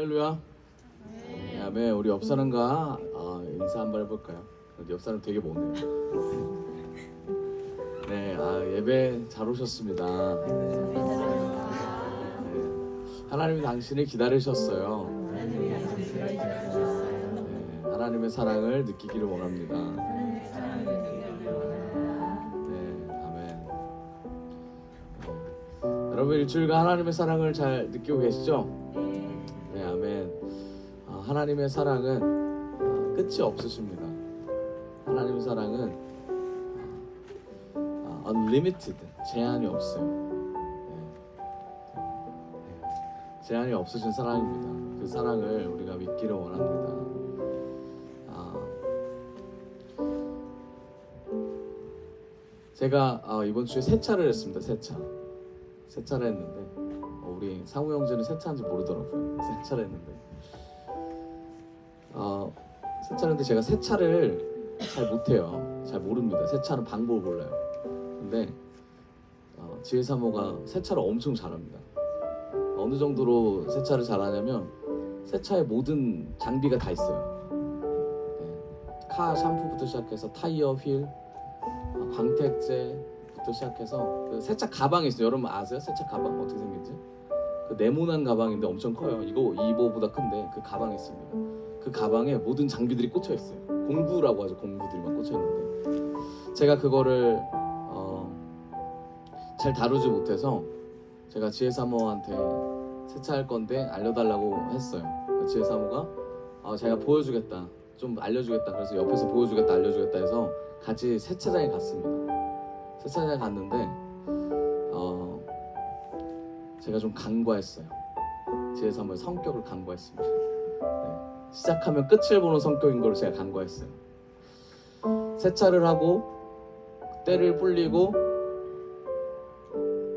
할렐루야. 네, 아멘. 우리 옆 사람과 인사 한번 해볼까요? 옆 사람 되게 못해요. 네, 예배 잘 오셨습니다. 네, 하나님이 당신을 기다리셨어요. 네, 하나님의 사랑을 느끼기를 원합니다. 네, 아멘. 여러분 일주일간 하나님의 사랑을 잘 느끼고 계시죠? 네, 아멘. 하나님의 사랑은 끝이 없으십니다. 하나님의 사랑은 unlimited, 제한이 없어요. 제한이 없으신 사랑입니다. 그 사랑을 우리가 믿기를 원합니다. 제가 이번 주에 세차를 했습니다. 세차를 했는데 우리 상우 형제는 세차한지 모르더라고요. 세차를 했는데 세차하는데 제가 세차를 잘 못해요. 잘 모릅니다. 세차하는 방법을 몰라요. 근데 지혜 사모가 세차를 엄청 잘합니다. 어느 정도로 세차를 잘하냐면 세차의 모든 장비가 다 있어요. 네. 카 샴푸부터 시작해서 타이어, 휠, 광택제부터 시작해서 그 세차 가방이 있어요. 여러분 아세요? 세차 가방 어떻게 생긴지? 그 네모난 가방인데 엄청 커요. 이거보다 큰데 그 가방이 있습니다. 그 가방에 모든 장비들이 꽂혀 있어요. 공구라고 하죠. 공구들이 막 꽂혀 있는데 제가 그거를 잘 다루지 못해서 제가 지혜 사모한테 세차할 건데 알려달라고 했어요. 지혜 사모가 제가 보여주겠다, 좀 알려주겠다. 그래서 옆에서 보여주겠다, 알려주겠다 해서 같이 세차장에 갔습니다. 세차장에 갔는데 제가 좀 간과했어요. 지혜 사모의 성격을 간과했습니다. 네. 시작하면 끝을 보는 성격인 걸 제가 간과했어요. 세차를 하고 때를 불리고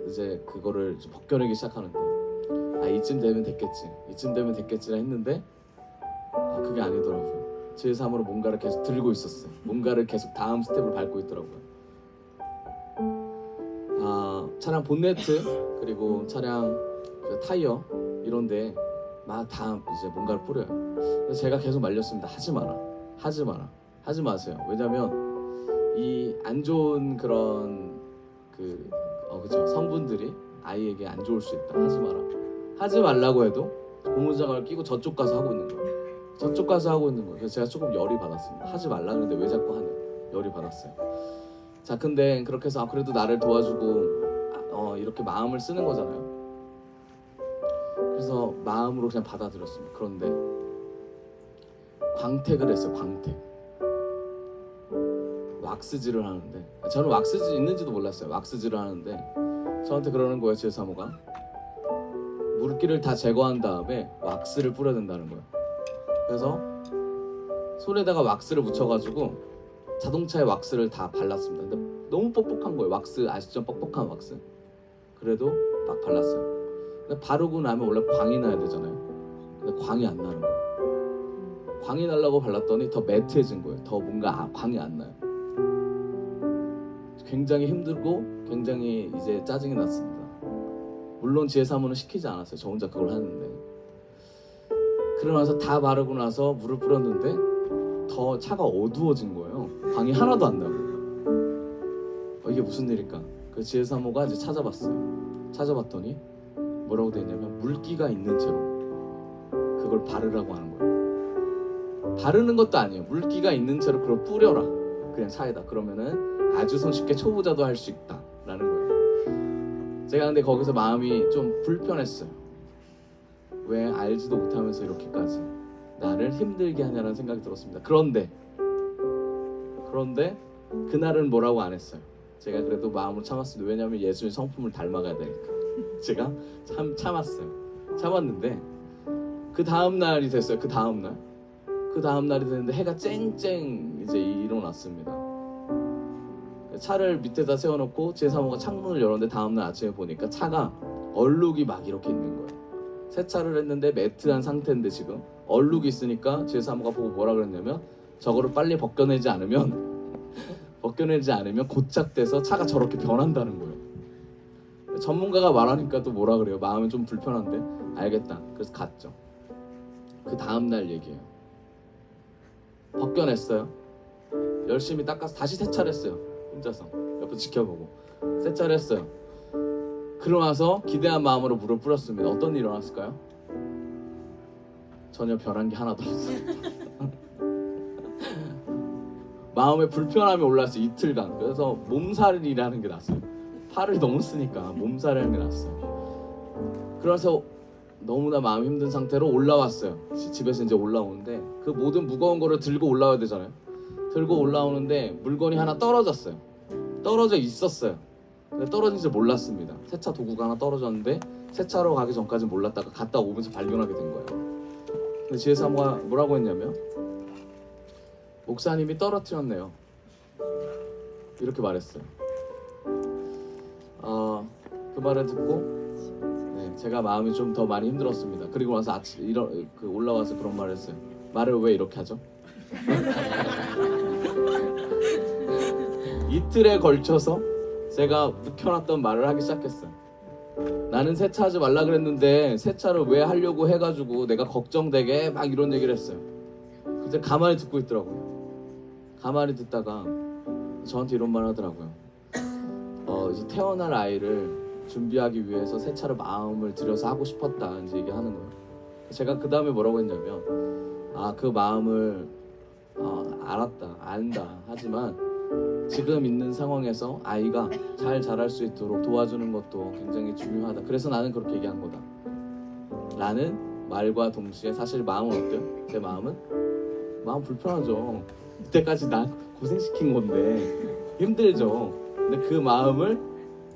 이제 그거를 좀 벗겨내기 시작하는데 이쯤 되면 됐겠지 했는데 그게 아니더라고요. 지혜 사모로 뭔가를 계속 들고 있었어요. 뭔가를 계속 다음 스텝을 밟고 있더라고요. 차량 본네트 그리고 차량 그 타이어 이런데 막 다 이제 뭔가를 뿌려요. 그래서 제가 계속 말렸습니다. 하지 마세요. 왜냐면 이 안 좋은 그런 그죠 성분들이 아이에게 안 좋을 수 있다. 하지 말라고 해도 고무장갑을 끼고 저쪽 가서 하고 있는 거예요. 그래서 제가 조금 열이 받았습니다. 하지 말라 그러는데 왜 자꾸 하냐, 열이 받았어요. 자, 근데 그렇게 해서 그래도 나를 도와주고 이렇게 마음을 쓰는 거잖아요. 그래서 마음으로 그냥 받아들였습니다. 그런데 광택을 했어요. 왁스질을 하는데 저는 왁스질 있는지도 몰랐어요. 왁스질을 하는데 저한테 그러는 거예요. 지혜 사모가 물기를 다 제거한 다음에 왁스를 뿌려야 된다는 거예요. 그래서 손에다가 왁스를 묻혀가지고 자동차에 왁스를 다 발랐습니다. 근데 너무 뻑뻑한 거예요. 왁스 아시죠? 뻑뻑한 왁스. 그래도 막 발랐어요. 근데 바르고 나면 원래 광이 나야 되잖아요. 근데 광이 안 나는 거예요. 광이 나려고 발랐더니 더 매트해진 거예요. 더 뭔가 광이 안 나요. 굉장히 힘들고 굉장히 이제 짜증이 났습니다. 물론 지혜 사모는 시키지 않았어요. 저 혼자 그걸 하는데. 그러고 나서 다 바르고 나서 물을 뿌렸는데 더 차가 어두워진 거예요. 광이 하나도 안 나고. 이게 무슨 일일까? 그 지혜 사모가 이제 찾아봤더니 뭐라고 돼 있냐면 물기가 있는 채로 그걸 바르라고 하는 거예요. 바르는 것도 아니에요. 물기가 있는 채로 그걸 뿌려라. 그냥 차에다. 그러면은 아주 손쉽게 초보자도 할 수 있다라는 거예요. 제가 근데 거기서 마음이 좀 불편했어요. 왜 알지도 못하면서 이렇게까지 나를 힘들게 하냐는 생각이 들었습니다. 그런데 그날은 뭐라고 안 했어요. 제가 그래도 마음으로 참았습니다. 왜냐하면 예수의 성품을 닮아가야 되니까. 제가 참았는데 그 다음 날이 됐어요. 그 다음 날이 됐는데 해가 쨍쨍 이제 일어났습니다. 차를 밑에다 세워놓고 제 사모가 창문을 열었는데 다음날 아침에 보니까 차가 얼룩이 막 이렇게 있는 거예요. 세차를 했는데 매트한 상태인데 지금 얼룩이 있으니까 제 사모가 보고 뭐라 그랬냐면 저거를 빨리 벗겨내지 않으면 고착돼서 차가 저렇게 변한다는 거예요. 전문가가 말하니까 또 뭐라 그래요. 마음이 좀 불편한데 알겠다. 그래서 갔죠. 그 다음날 얘기예요. 벗겨냈어요. 열심히 닦아서 다시 세차했어요. 혼자서 옆에 지켜보고 세차했어요. 그러고 나서 기대한 마음으로 물을 뿌렸습니다. 어떤 일이 일어났을까요? 전혀 변한 게 하나도 없어요. 마음에 불편함이 올랐어요. 이틀간. 그래서 몸살이라는 게 났어요. 팔을 너무 쓰니까 몸살이라는 게 났어요. 그래서 너무나 마음이 힘든 상태로 올라왔어요. 집에서 이제 올라오는데 그 모든 무거운 거를 들고 올라와야 되잖아요. 들고 올라오는데 물건이 하나 떨어졌어요. 떨어져 있었어요. 근데 떨어진 줄 몰랐습니다. 세차 도구가 하나 떨어졌는데 세차로 가기 전까지는 몰랐다가 갔다 오면서 발견하게 된 거예요. 근데 지혜사모가 뭐라고 했냐면, 목사님이 떨어뜨렸네요. 이렇게 말했어요. 그 말을 듣고 제가 마음이 좀 더 많이 힘들었습니다. 그리고 나서 아침 올라와서 그런 말을 했어요. 말을 왜 이렇게 하죠? 이틀에 걸쳐서 제가 묵혀놨던 말을 하기 시작했어요. 나는 세차하지 말라 그랬는데 세차를 왜 하려고 해가지고 내가 걱정되게 막 이런 얘기를 했어요. 그때 가만히 듣고 있더라고요. 가만히 듣다가 저한테 이런 말 하더라고요. 이제 태어날 아이를 준비하기 위해서 세차를 마음을 들여서 하고 싶었다 이제 얘기하는 거예요. 제가 그 다음에 뭐라고 했냐면, 그 마음을 알았다, 안다. 하지만 지금 있는 상황에서 아이가 잘 자랄 수 있도록 도와주는 것도 굉장히 중요하다. 그래서 나는 그렇게 얘기한 거다. 라는 말과 동시에 사실 마음은 어때요? 제 마음 불편하죠. 이때까지 나 고생시킨 건데 힘들죠. 근데 그 마음을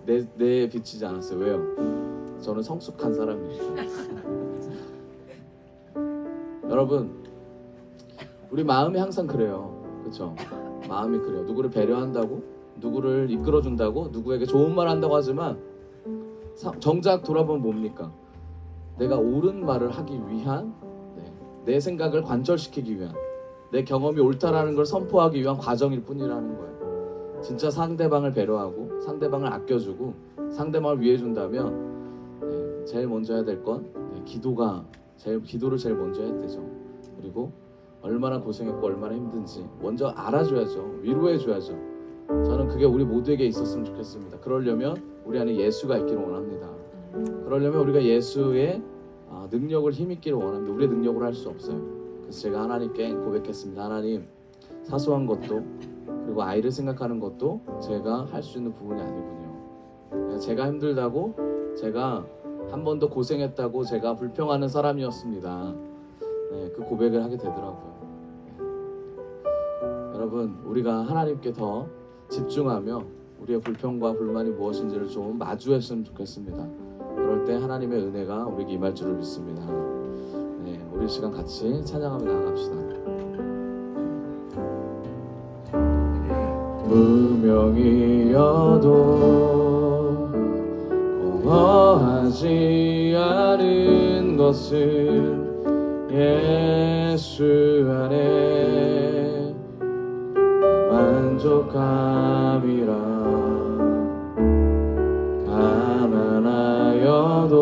내 비치지 않았어요. 왜요? 저는 성숙한 사람입니다. 여러분, 우리 마음이 항상 그래요. 그렇죠? 마음이 그래요. 누구를 배려한다고, 누구를 이끌어준다고, 누구에게 좋은 말 한다고 하지만 정작 돌아보면 뭡니까? 내가 옳은 말을 하기 위한, 내 생각을 관철시키기 위한, 내 경험이 옳다라는 걸 선포하기 위한 과정일 뿐이라는 거예요. 진짜 상대방을 배려하고 상대방을 아껴주고 상대방을 위해준다면 제일 먼저 해야 될 건 기도를 제일 먼저 해야 되죠. 그리고 얼마나 고생했고 얼마나 힘든지 먼저 알아줘야죠. 위로해줘야죠. 저는 그게 우리 모두에게 있었으면 좋겠습니다. 그러려면 우리 안에 예수가 있기를 원합니다. 그러려면 우리가 예수의 능력을 힘입기를 원합니다. 우리의 능력으로 할 수 없어요. 그래서 제가 하나님께 고백했습니다. 하나님, 사소한 것도 그리고 아이를 생각하는 것도 제가 할 수 있는 부분이 아니군요. 제가 힘들다고, 제가 한 번 더 고생했다고 제가 불평하는 사람이었습니다. 그 고백을 하게 되더라고요. 여러분, 우리가 하나님께 더 집중하며 우리의 불평과 불만이 무엇인지를 좀 마주했으면 좋겠습니다. 그럴 때 하나님의 은혜가 우리에게 임할 줄을 믿습니다. 우리 시간 같이 찬양하며 나아갑시다. 무명이어도 공허하지 않은 것은 예수 안에 만족함이라. 가난하여도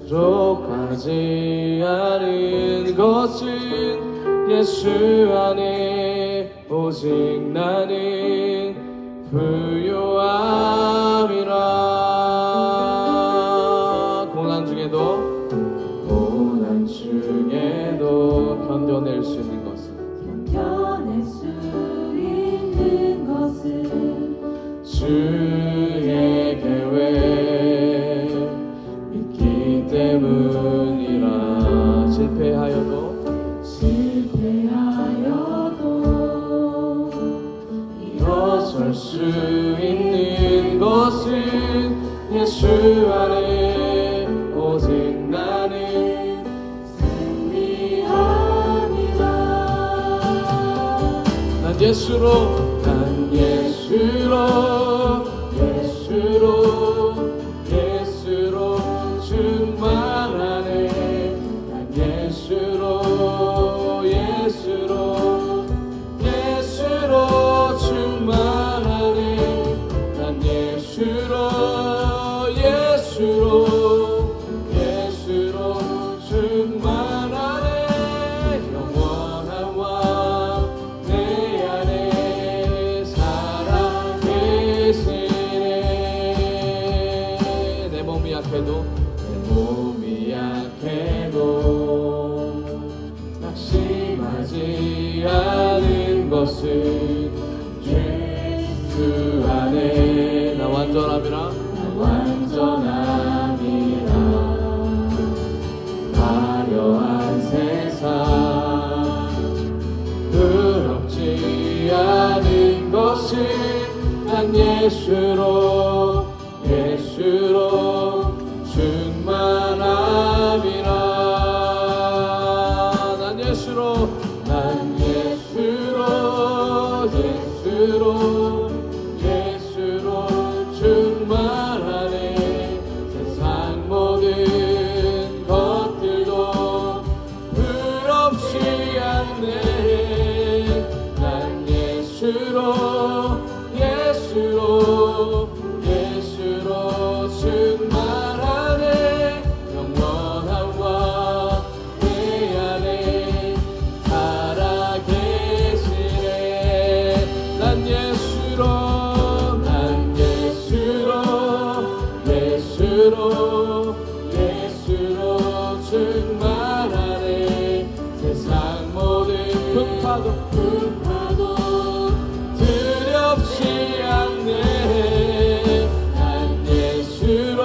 부족하지 않은 것은 예수 안에 오직 나는 부요함이라. 고난 중에도 견뎌낼 수 있는 것은 주의 계획 믿기 때문이라. 실패하여도 일어설 수 있는 것은 예수 안에 오직 나는 승리함이라. 난 예수로 충만하네. 난 예수로 충만하네. 난 예수로 생각해도 낙심하지 않은 것은 예수 안에 나 완전함이라 화려한 세상 부럽지 않은 것은 난 예수로 충만함이라 난 예수로 충만하네 세상 모든 것들도 부럽지 않네 난 예수로 충만하네 영원함과 내 안에 살아계시네 난 예수로 충만하네 세상 모든 풍파도 두렵지 않네 난 예수로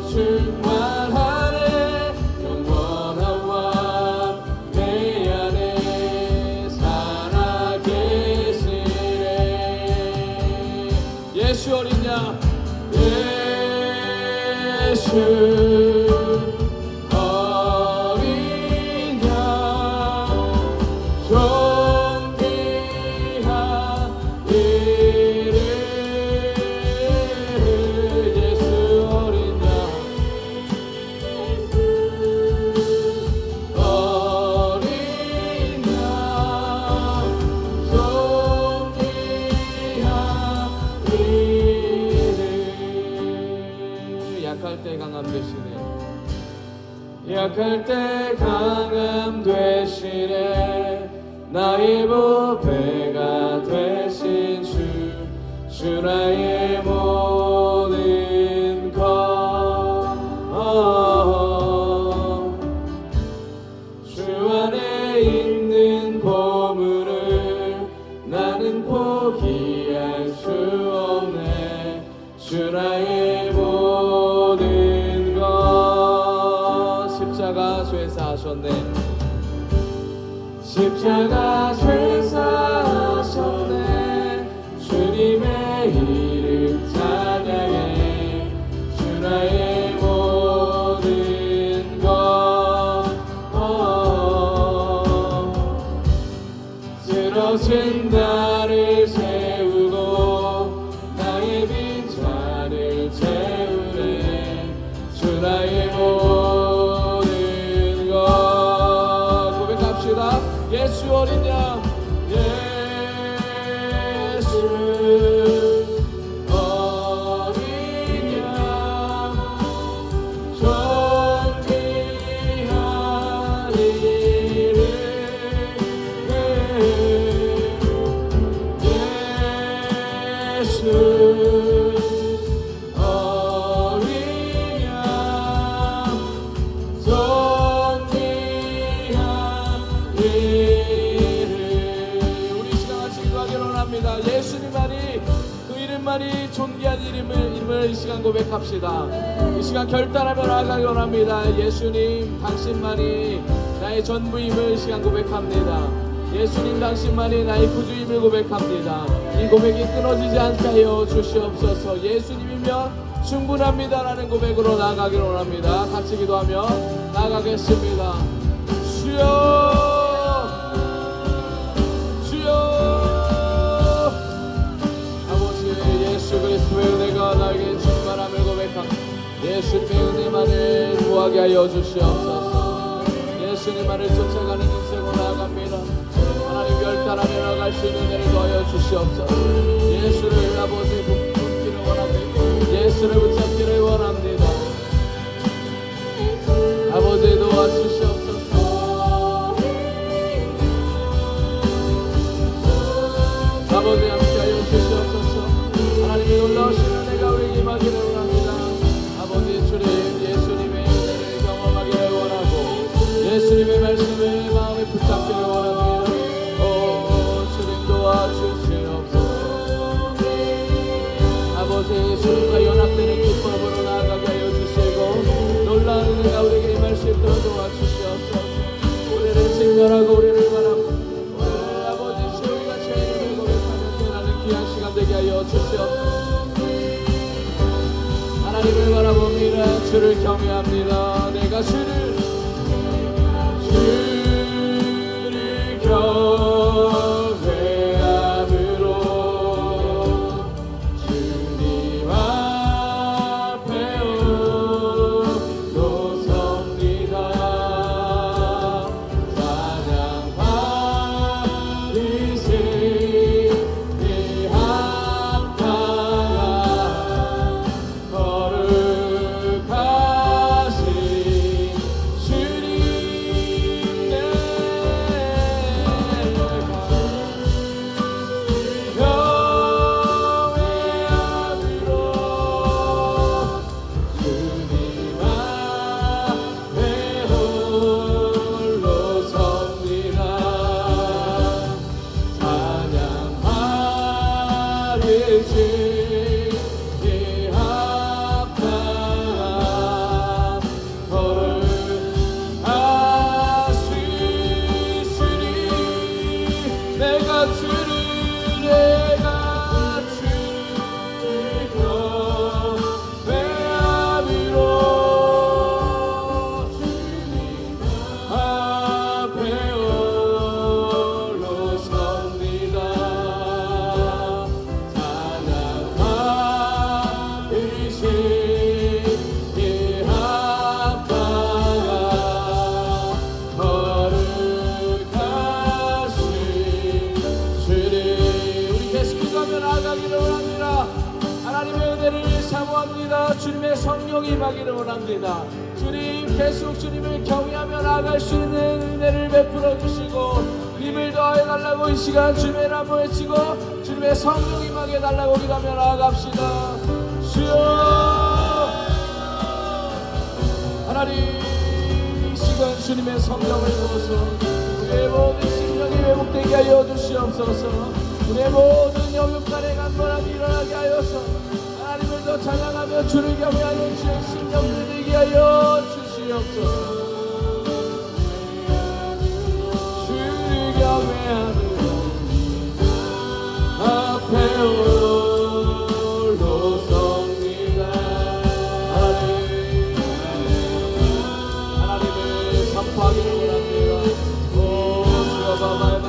충만하네 영원함과 내 안에 살아계시네 예수 어린 양 예수 어린 양 존귀한 이름 예수 어린 양 약할 때 강함 되시네 나의 보배가 되신 주 나의 모든 것 주 안에 있는 보물을 나는 포기할 수 없네 주 나의 모든 것 십자가 쇠사하셨네 십자가 쇠사하셨네 주님의 이름 찬양해 주 나의 모든 것 쓰러진 나를 세우고 나의 빈잔을 채우네 주 나의 모든 것 고백합시다 예수 어린 양 예수 어린 양 존귀한 이름 예수 어린 양 존귀한 이름 우리 시간 같이 기도하기를 원합니다. 예수님만이 그 이름만이 존귀한 이름을 이 시간 고백합시다. 이 시간 결단하며 나아가기 원합니다. 예수님 당신만이 나의 전부임을 이 시간 고백합니다. 예수님 당신만이 나의 구주임을 고백합니다. 이 고백이 끊어지지 않게 하여 주시옵소서. 예수님이면 충분합니다라는 고백으로 나아가기를 원합니다. 같이 기도하며 나아가겠습니다. 주여 아버지 예수 그리스도의 은혜가 나에게 충만함을 고백합니다. 예수님의 은혜만을 구하게 하여 주시옵소서. 예수님만을 쫓아가는 인생으로 나아갑니다. 하나님 결단하며 나아갈 수 있는 은혜를 더하여 주시옵소서. 예수를 아버지 붙기를 원합니다. 예수를 붙잡기를 원합니다. 아버지 도와주시옵소서. 아버지 함께하여 주시옵소서. 하나님의 놀라우신 은혜가 우리에게 임하기를 원합니다. 간절하고 우리를 바라보고 아버지 저희가 죄인을 고백하며 깨닫는 귀한 시간 되게 하여 주시옵소서. 하나님을 바라봅니다. 주를 경외합니다. 내가 주를 경외함으로 주님 앞에 올라섭니다. 찬양 받으시니 합당한 거룩하신 주님 주님의 성령이 임하기를 원합니다. 주님 계속 주님을 경외하며 나아갈 수 있는 은혜를 베풀어 주시고 힘을 더해 달라고 이 시간 주님의 이름을 외치고 주님의 성령이 임하게 달라고 기도하며 나아갑시다. 주여 하나님 이 시간 주님의 성령을 부어서 우리의 모든 심령이 회복되게 하여 주시옵소서. 우리의 모든 영육간의 간절함이 일어나게 하여서 하나님을 더 찬양하며 주를 경외하는 주의 심령을 되게 하여 주시옵소서. 주를 경외하는 앞에 올라섭니다. 하나님을 선포하기를 원합니다. 오 주여 바바바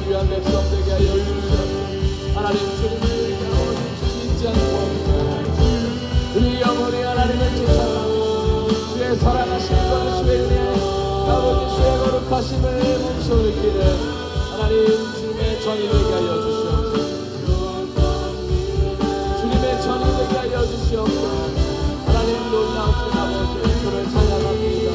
위한 백성 되게 하여 주시옵소서. 하나님 주님을 잊지 않고 우리 영혼이 하나님을 쫓아가고 주의 사랑하신 것 주의 은혜 아버지 주의 거룩하심을 몸소리기를 하나님 주님의 전이 되게 하여 주시옵소서. 주님의 전이 되게 하여 주시옵소서. 하나님 놀라우신 아버지 주를 찬양합니다.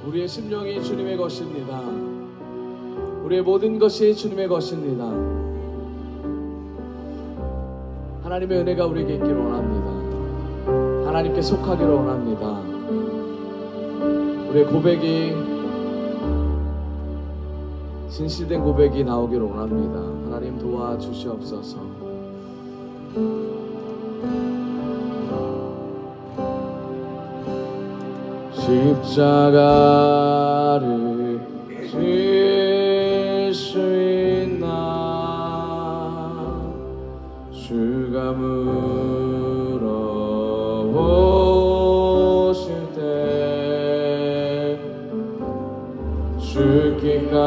우리의 심령이 주님의 것입니다. 우리의 모든 것이 주님의 것입니다. 하나님의 은혜가 우리에게 있기를 원합니다. 하나님께 속하기를 원합니다. 우리의 고백이 진실된 고백이 나오기를 원합니다. 하나님 도와주시옵소서. 십자가를 질 수 있나 주가 물어보실 때 죽기까지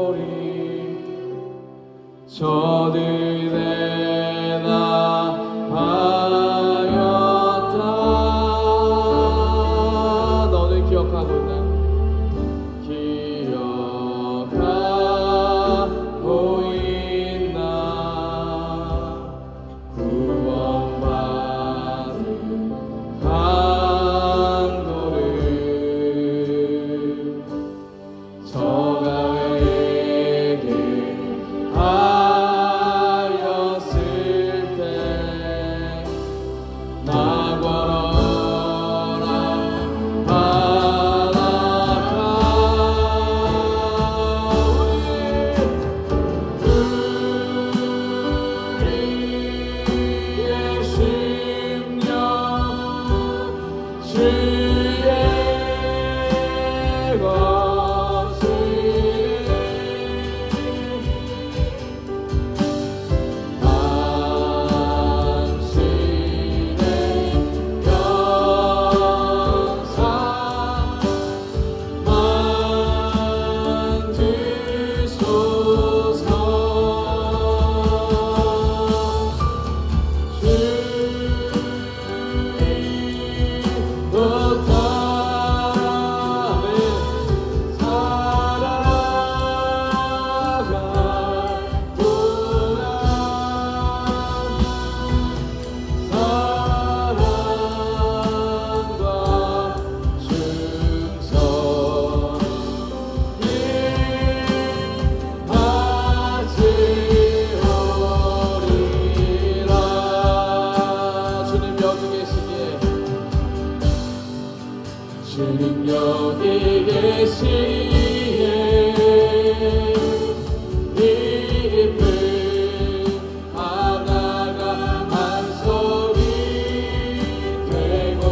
따르오리 저들이 대답하였다. 너는 기억하고 있나? 기억하고 있나? 구원받은 강도를 저가 왜게 하였을 때 나 걸어라 바닷가 우리의 심령 주의 것을 당신의 영상 만드소서. 주님 못하네 살아가구나. 사랑과 충성이 하지오리라. 주님 여기 계시기에 주님 여기 계시기에 깊은 바다가 반석이 되고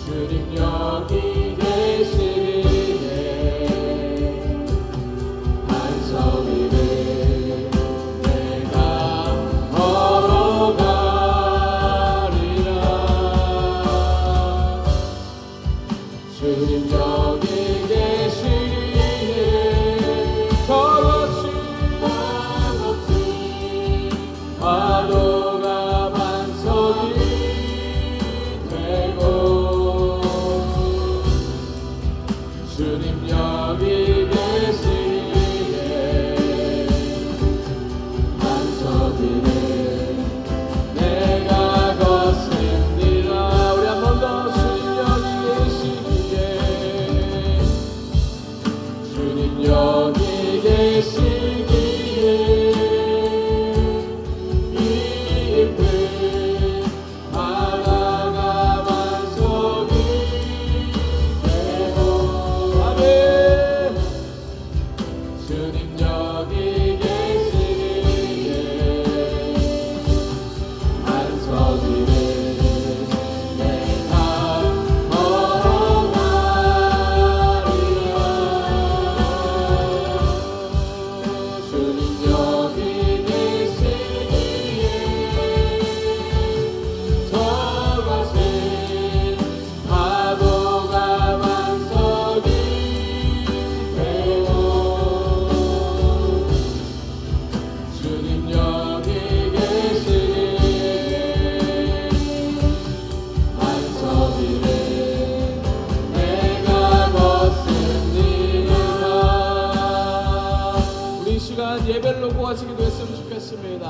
주님 여기 계시기에 반석이 돼 내가 걸어가리라. 주님 여기 계시기에 더없이 파도가 반석이 되고 주님 여기 계시기에 반석이 돼 내가 걷습니다. 우리 한 번 더 주님 여기 계시기에 주님 여기 계시기에 깊은 바다가 반석이 되고 아멘. 주님 여기 계시기에 반석이 돼 내가 걸어가리라. 주님 여기 계시기에 저것은 파도가 반석이 되고 주님 여기 계시기에 반석이 돼 내가 걷습니다. 우리 이 시간 예배를 놓고 가시기도 했으면 좋겠습니다.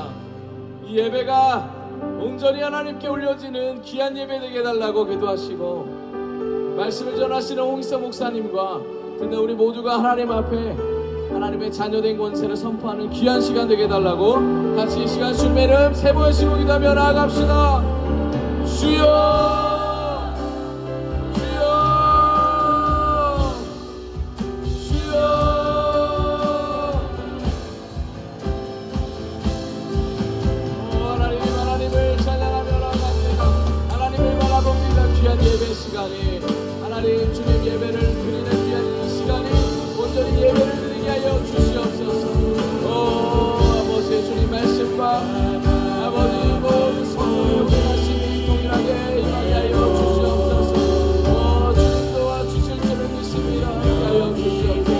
이 예배가 온전히 하나님께 올려지는 귀한 예배 되게 해달라고 기도하시고 말씀을 전하시는 홍익성 목사님과 근데 우리 모두가 하나님 앞에 하나님의 자녀된 권세를 선포하는 귀한 시간 되게 해달라고 같이 이 시간 주님의 이름 세 번 시고 기도하며 나아갑시다. 주여 하나님을 찬양하며 나갑니다. 하나님을 바라봅니다. 귀한 예배 시간이 하나님 주님 예배를 드리는 귀한 이 시간이 온전히 예배를 드리게 하여 주시옵소서. 아버지 주님 말씀과 아버지 모든 성령의 말씀이 동일하게 임하게 하여 주시옵소서. 주님 또한 주실 줄을 믿습니다. 하게 하여 주시옵소서.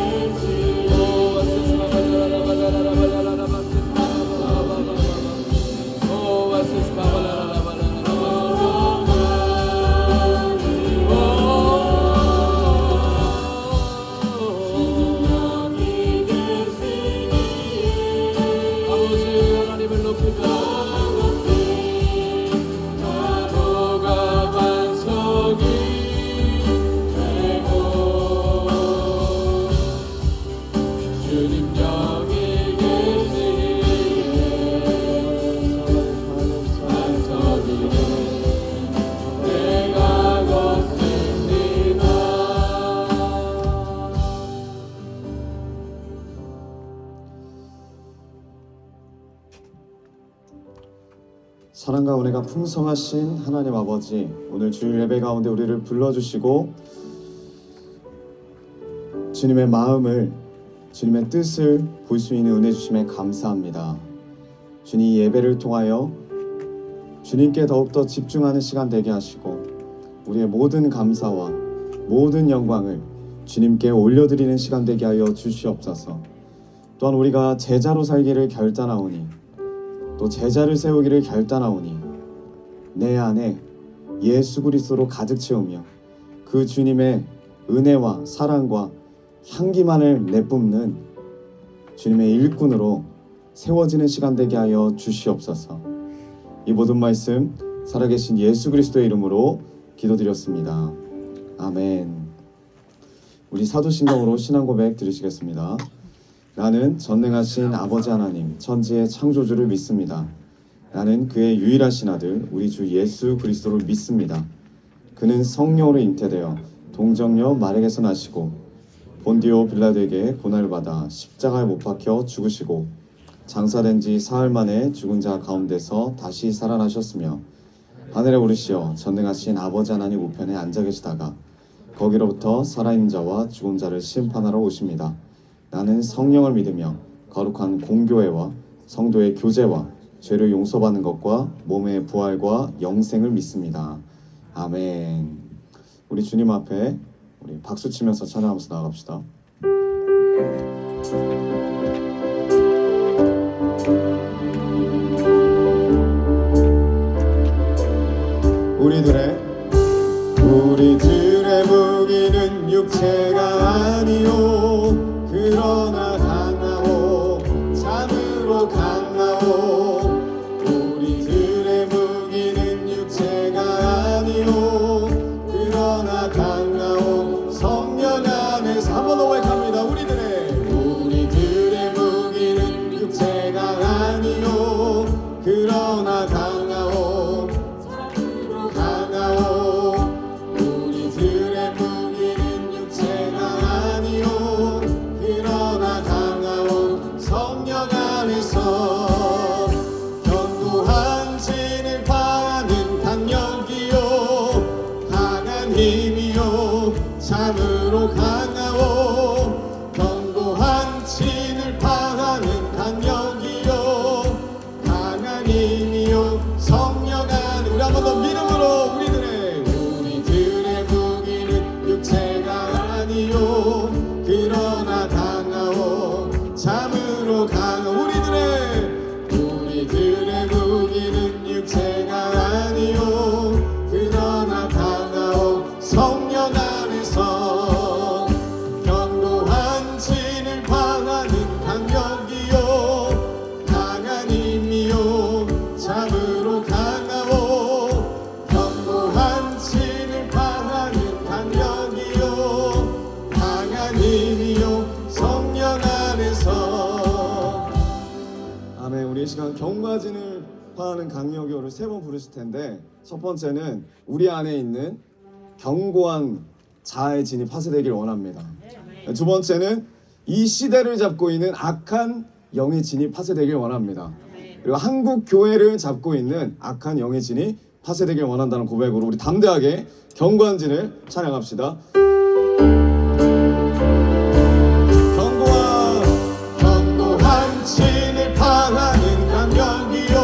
사랑과 은혜가 풍성하신 하나님 아버지, 오늘 주일 예배 가운데 우리를 불러주시고 주님의 마음을, 주님의 뜻을 볼 수 있는 은혜 주심에 감사합니다. 주님, 예배를 통하여 주님께 더욱더 집중하는 시간 되게 하시고 우리의 모든 감사와 모든 영광을 주님께 올려드리는 시간 되게 하여 주시옵소서. 또한 우리가 제자로 살기를 결단하오니, 또 제자를 세우기를 결단하오니 내 안에 예수 그리스도로 가득 채우며 그 주님의 은혜와 사랑과 향기만을 내뿜는 주님의 일꾼으로 세워지는 시간 되게 하여 주시옵소서. 이 모든 말씀 살아계신 예수 그리스도의 이름으로 기도드렸습니다. 아멘. 우리 사도신경으로 신앙 고백 드리시겠습니다. 나는 전능하신 아버지 하나님 천지의 창조주를 믿습니다. 나는 그의 유일하신 아들 우리 주 예수 그리스도를 믿습니다. 그는 성령으로 잉태되어 동정녀 마리아에게서 나시고 본디오 빌라도에게 고난을 받아 십자가에 못 박혀 죽으시고 장사된 지 사흘 만에 죽은 자 가운데서 다시 살아나셨으며 하늘에 오르시어 전능하신 아버지 하나님 우편에 앉아 계시다가 거기로부터 살아있는 자와 죽은 자를 심판하러 오십니다. 나는 성령을 믿으며 거룩한 공교회와 성도의 교제와 죄를 용서받는 것과 몸의 부활과 영생을 믿습니다. 아멘. 우리 주님 앞에 우리 박수 치면서 찬양하면서 나아갑시다. 우리들의 무기는 육체가 아니요 그러나 강하오 참으로 강하오. 우리들의 무기는 육체가 아니요 그러나 강하오 성령 안에서 한 번 더 고백합니다. 우리들의 무기는 육체가 아니요 그러나 강하오 강하오. 우리들의 무기는 육체가 아니요 그러나 강하오 성령 안에서 견고한 진을 파는 강력이요 강한 힘이요 참으로 강하오. 견고한 진을 파는 강력이요 강한 힘이요 성령 안에 우리 한 번 더 믿음으로 우리들의 무기는 육체가 아니요 그러나 강하오 참으로 강하오. 우리들의 무기는 육체가 아니요 그러나 강하오 성령 안에서 견고한 진을 파하는 강력이요 강한 힘이요 참으로 강하오. 견고한 진을 파하는 강력이요 강한 힘이요 성령 안에서. 아멘. 우리 이 시간 견고한 진을 파하는 강력이요를 3번 부르실 텐데, 첫 번째는 우리 안에 있는 견고한 자아의 진이 파쇄되길 원합니다. 두 번째는 이 시대를 잡고 있는 악한 영의 진이 파쇄되길 원합니다. 그리고 한국 교회를 잡고 있는 악한 영의 진이 파쇄되길 원한다는 고백으로 우리 담대하게 견고한 진을 찬양합시다. 견고한 진을 파하는 강력이요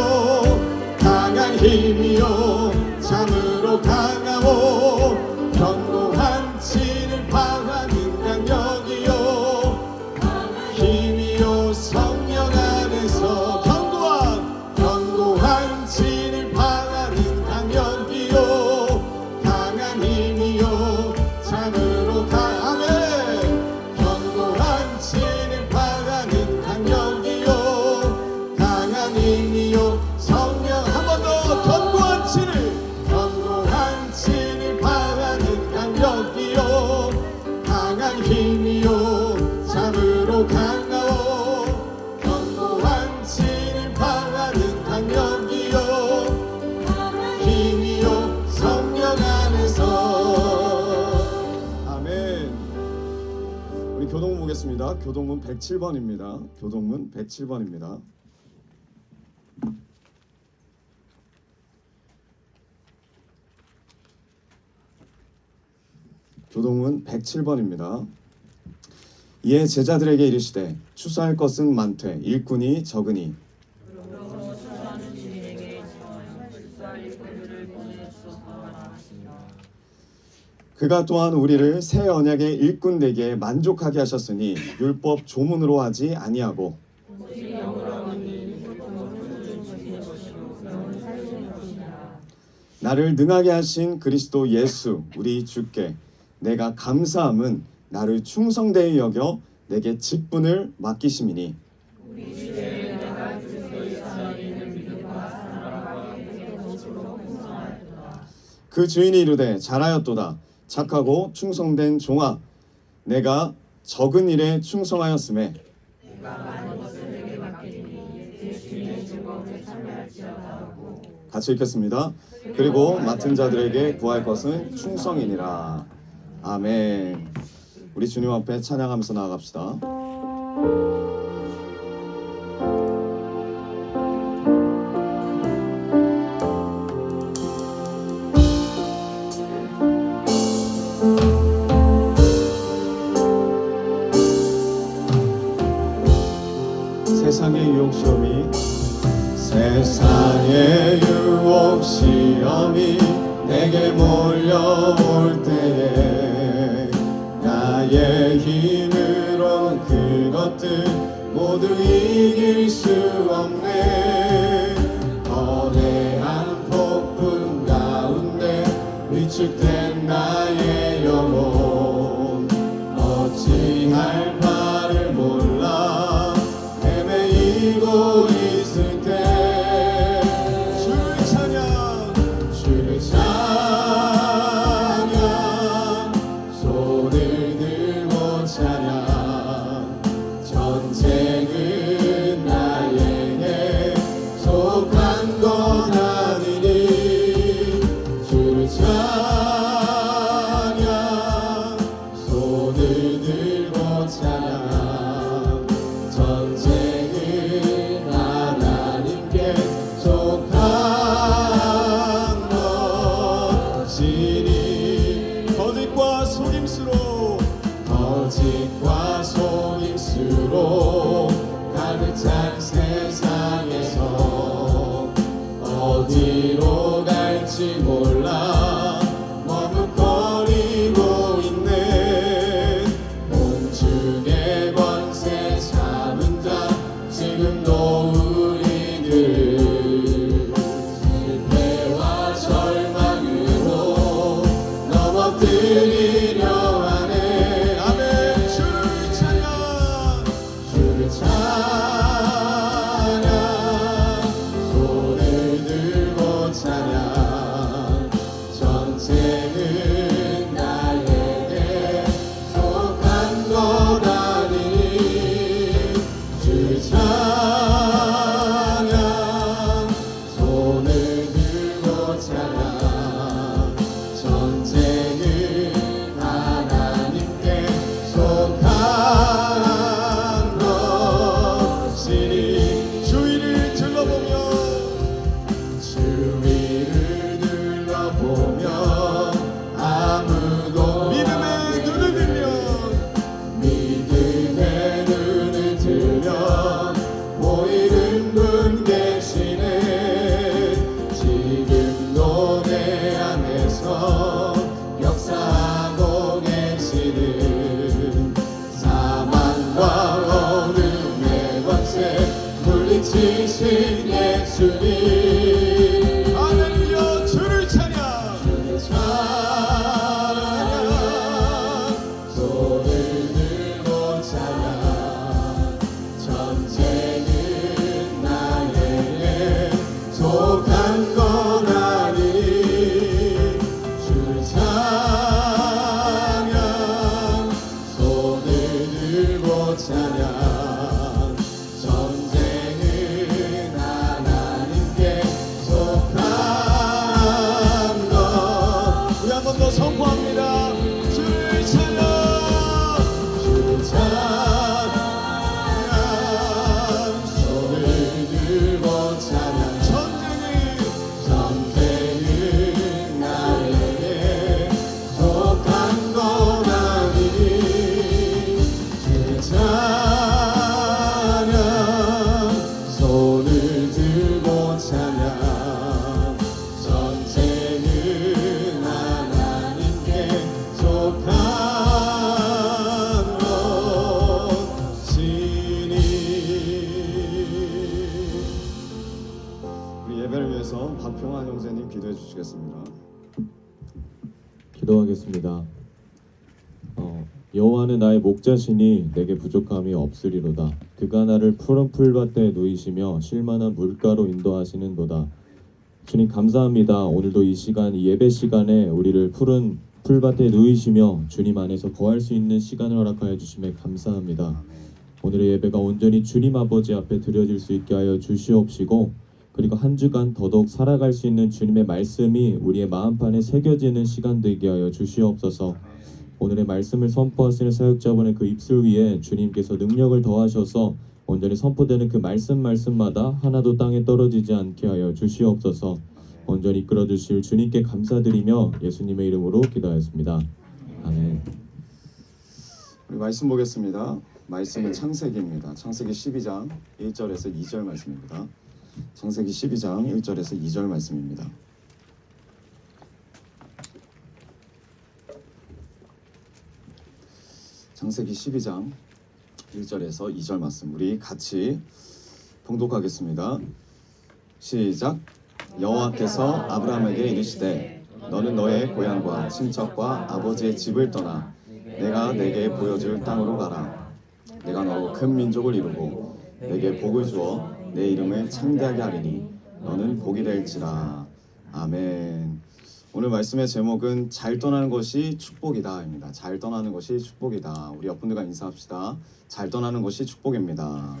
강한 힘이요 참으로 강하오 견고한 진을 파하는 강력이요 힘이요 성령 안에서 견고한 진을 파하는 강력이요 강한 힘이요 참으로 강하네 견고한 진을 파하는 강력이요 강한 힘이요 성령 한 번 더 견고한 진을 파하는 강력이요 강한 힘이요 참으로 강하오 견고한 진을 파하는 강력이요 힘이요 성령 안에서. 아멘. 우리 교동문 보겠습니다. 교동문 107번입니다. 교동문 107번입니다. 교동문 107번입니다. 이에 제자들에게 이르시되 추수할 것은 많되 일꾼이 적으니 그가 또한 우리를 새 언약의 일꾼 되기에 만족하게 하셨으니 율법 조문으로 하지 아니하고 나를 능하게 하신 그리스도 예수 우리 주께 내가 감사함은 나를 충성되이 여겨 내게 직분을 맡기심이니 그 주인이 이르되 잘하였도다 착하고 충성된 종아 내가 적은 일에 충성하였음에 같이 읽겠습니다. 그리고 맡은 자들에게 구할 것은 충성이니라. 아멘. 우리 주님 앞에 찬양하면서 나아갑시다. 세상의 유혹 시험이 내게 몰려올 때에 나의 힘으로 그것들 모두 이길 수 없네. 거대한 폭풍 가운데 위축된 나의 영혼 어찌할 바를 몰라 헤매이고 있을 때 주를 찬양 손을 들고 찬양 전쟁은 나에게 속한 건 아니니 주를 찬양 손을 들고 찬양 전쟁은 하나님께 속한 것이니 거짓과 속임수로 가득 찬 세상에서 어디로 갈지 몰라 머뭇거리고 있는 공중의 권세 잡은 자 지금도 우리들 실패와 절망으로 넘어뜨리려 하네. 아멘. 주를 찬양 손을 들고 찬양 할렐루야. 주를 찬양. 손을 들고 찬양 전쟁은 나에게 속한 건 아니 주를 찬양 손을 들고 찬양 전쟁은 하나님께 속한 것 우리 한 번 더 선포합니다. 주를 찬양. 주를 찬양 손을 들고 찬양 전쟁은 나에게 속한 건 아니 주를 찬양 손을 들고 찬양 전쟁은 하나님께 속한 것이니. 우리 예배를 위해서 박평환 형제님 기도해 주시겠습니다. 기도하겠습니다. 여호와는 나의 목자시니 내게 부족함이 없으리로다. 그가 나를 푸른 풀밭에 누이시며 쉴만한 물가로 인도하시는도다. 주님 감사합니다. 오늘도 이 시간, 이 예배 시간에 우리를 푸른 풀밭에 누이시며 주님 안에서 거할 수 있는 시간을 허락하여 주심에 감사합니다. 오늘의 예배가 온전히 주님 아버지 앞에 드려질 수 있게 하여 주시옵시고, 그리고 한 주간 더더욱 살아갈 수 있는 주님의 말씀이 우리의 마음판에 새겨지는 시간 되게 하여 주시옵소서. 오늘의 말씀을 선포하시는 사역자분의 그 입술 위에 주님께서 능력을 더하셔서 온전히 선포되는 그 말씀마다 하나도 땅에 떨어지지 않게 하여 주시옵소서. 온전히 이끌어 주실 주님께 감사드리며 예수님의 이름으로 기도하였습니다. 아멘. 우리 말씀 보겠습니다. 말씀은 창세기입니다. 창세기 12장 1절에서 2절 말씀입니다. 창세기 12장 1절에서 2절 말씀입니다. 창세기 12장 1절에서 2절 말씀 우리 같이 봉독하겠습니다. 시작. 여호와께서 아브라함에게 이르시되 너는 너의 고향과 친척과 아버지의 집을 떠나 내가 내게 보여줄 땅으로 가라. 내가 너로 큰 민족을 이루고 내게 복을 주어 내 이름을 창대하게 하리니 너는 복이 될지라. 아멘. 오늘 말씀의 제목은 잘 떠나는 것이 축복이다입니다. 잘 떠나는 것이 축복이다. 우리 옆분들과 인사합시다. 잘 떠나는 것이 축복입니다.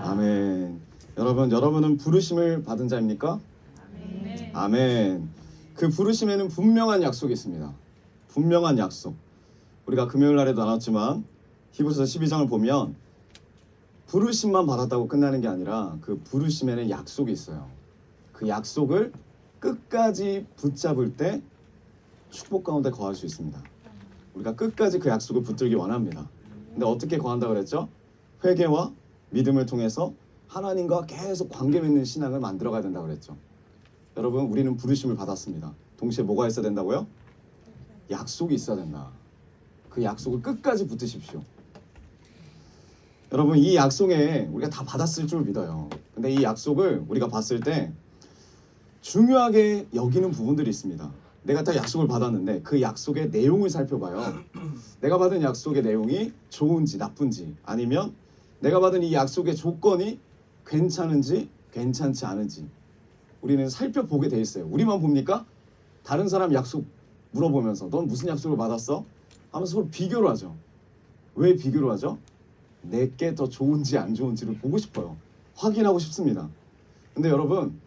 아멘. 여러분은 부르심을 받은 자입니까? 아멘. 그 부르심에는 분명한 약속이 있습니다. 분명한 약속. 우리가 금요일 날에도 나눴지만 히브리서 12장을 보면 부르심만 받았다고 끝나는 게 아니라 그 부르심에는 약속이 있어요. 그 약속을 끝까지 붙잡을 때 축복 가운데 거할 수 있습니다. 우리가 끝까지 그 약속을 붙들기 원합니다. 근데 어떻게 거한다고 그랬죠? 회개와 믿음을 통해서 하나님과 계속 관계 맺는 신앙을 만들어가야 된다고 그랬죠. 여러분, 우리는 부르심을 받았습니다. 동시에 뭐가 있어야 된다고요? 약속이 있어야 된다. 그 약속을 끝까지 붙드십시오. 여러분, 이 약속에 우리가 다 받았을 줄 믿어요. 근데 이 약속을 우리가 봤을 때 중요하게 여기는 부분들이 있습니다. 내가 다 약속을 받았는데 그 약속의 내용을 살펴봐요. 내가 받은 약속의 내용이 좋은지 나쁜지, 아니면 내가 받은 이 약속의 조건이 괜찮은지 괜찮지 않은지 우리는 살펴보게 돼 있어요. 우리만 봅니까? 다른 사람 약속 물어보면서 넌 무슨 약속을 받았어? 하면서 서로 비교를 하죠. 왜 비교를 하죠? 내게 더 좋은지 안 좋은지를 보고 싶어요. 확인하고 싶습니다. 근데 여러분,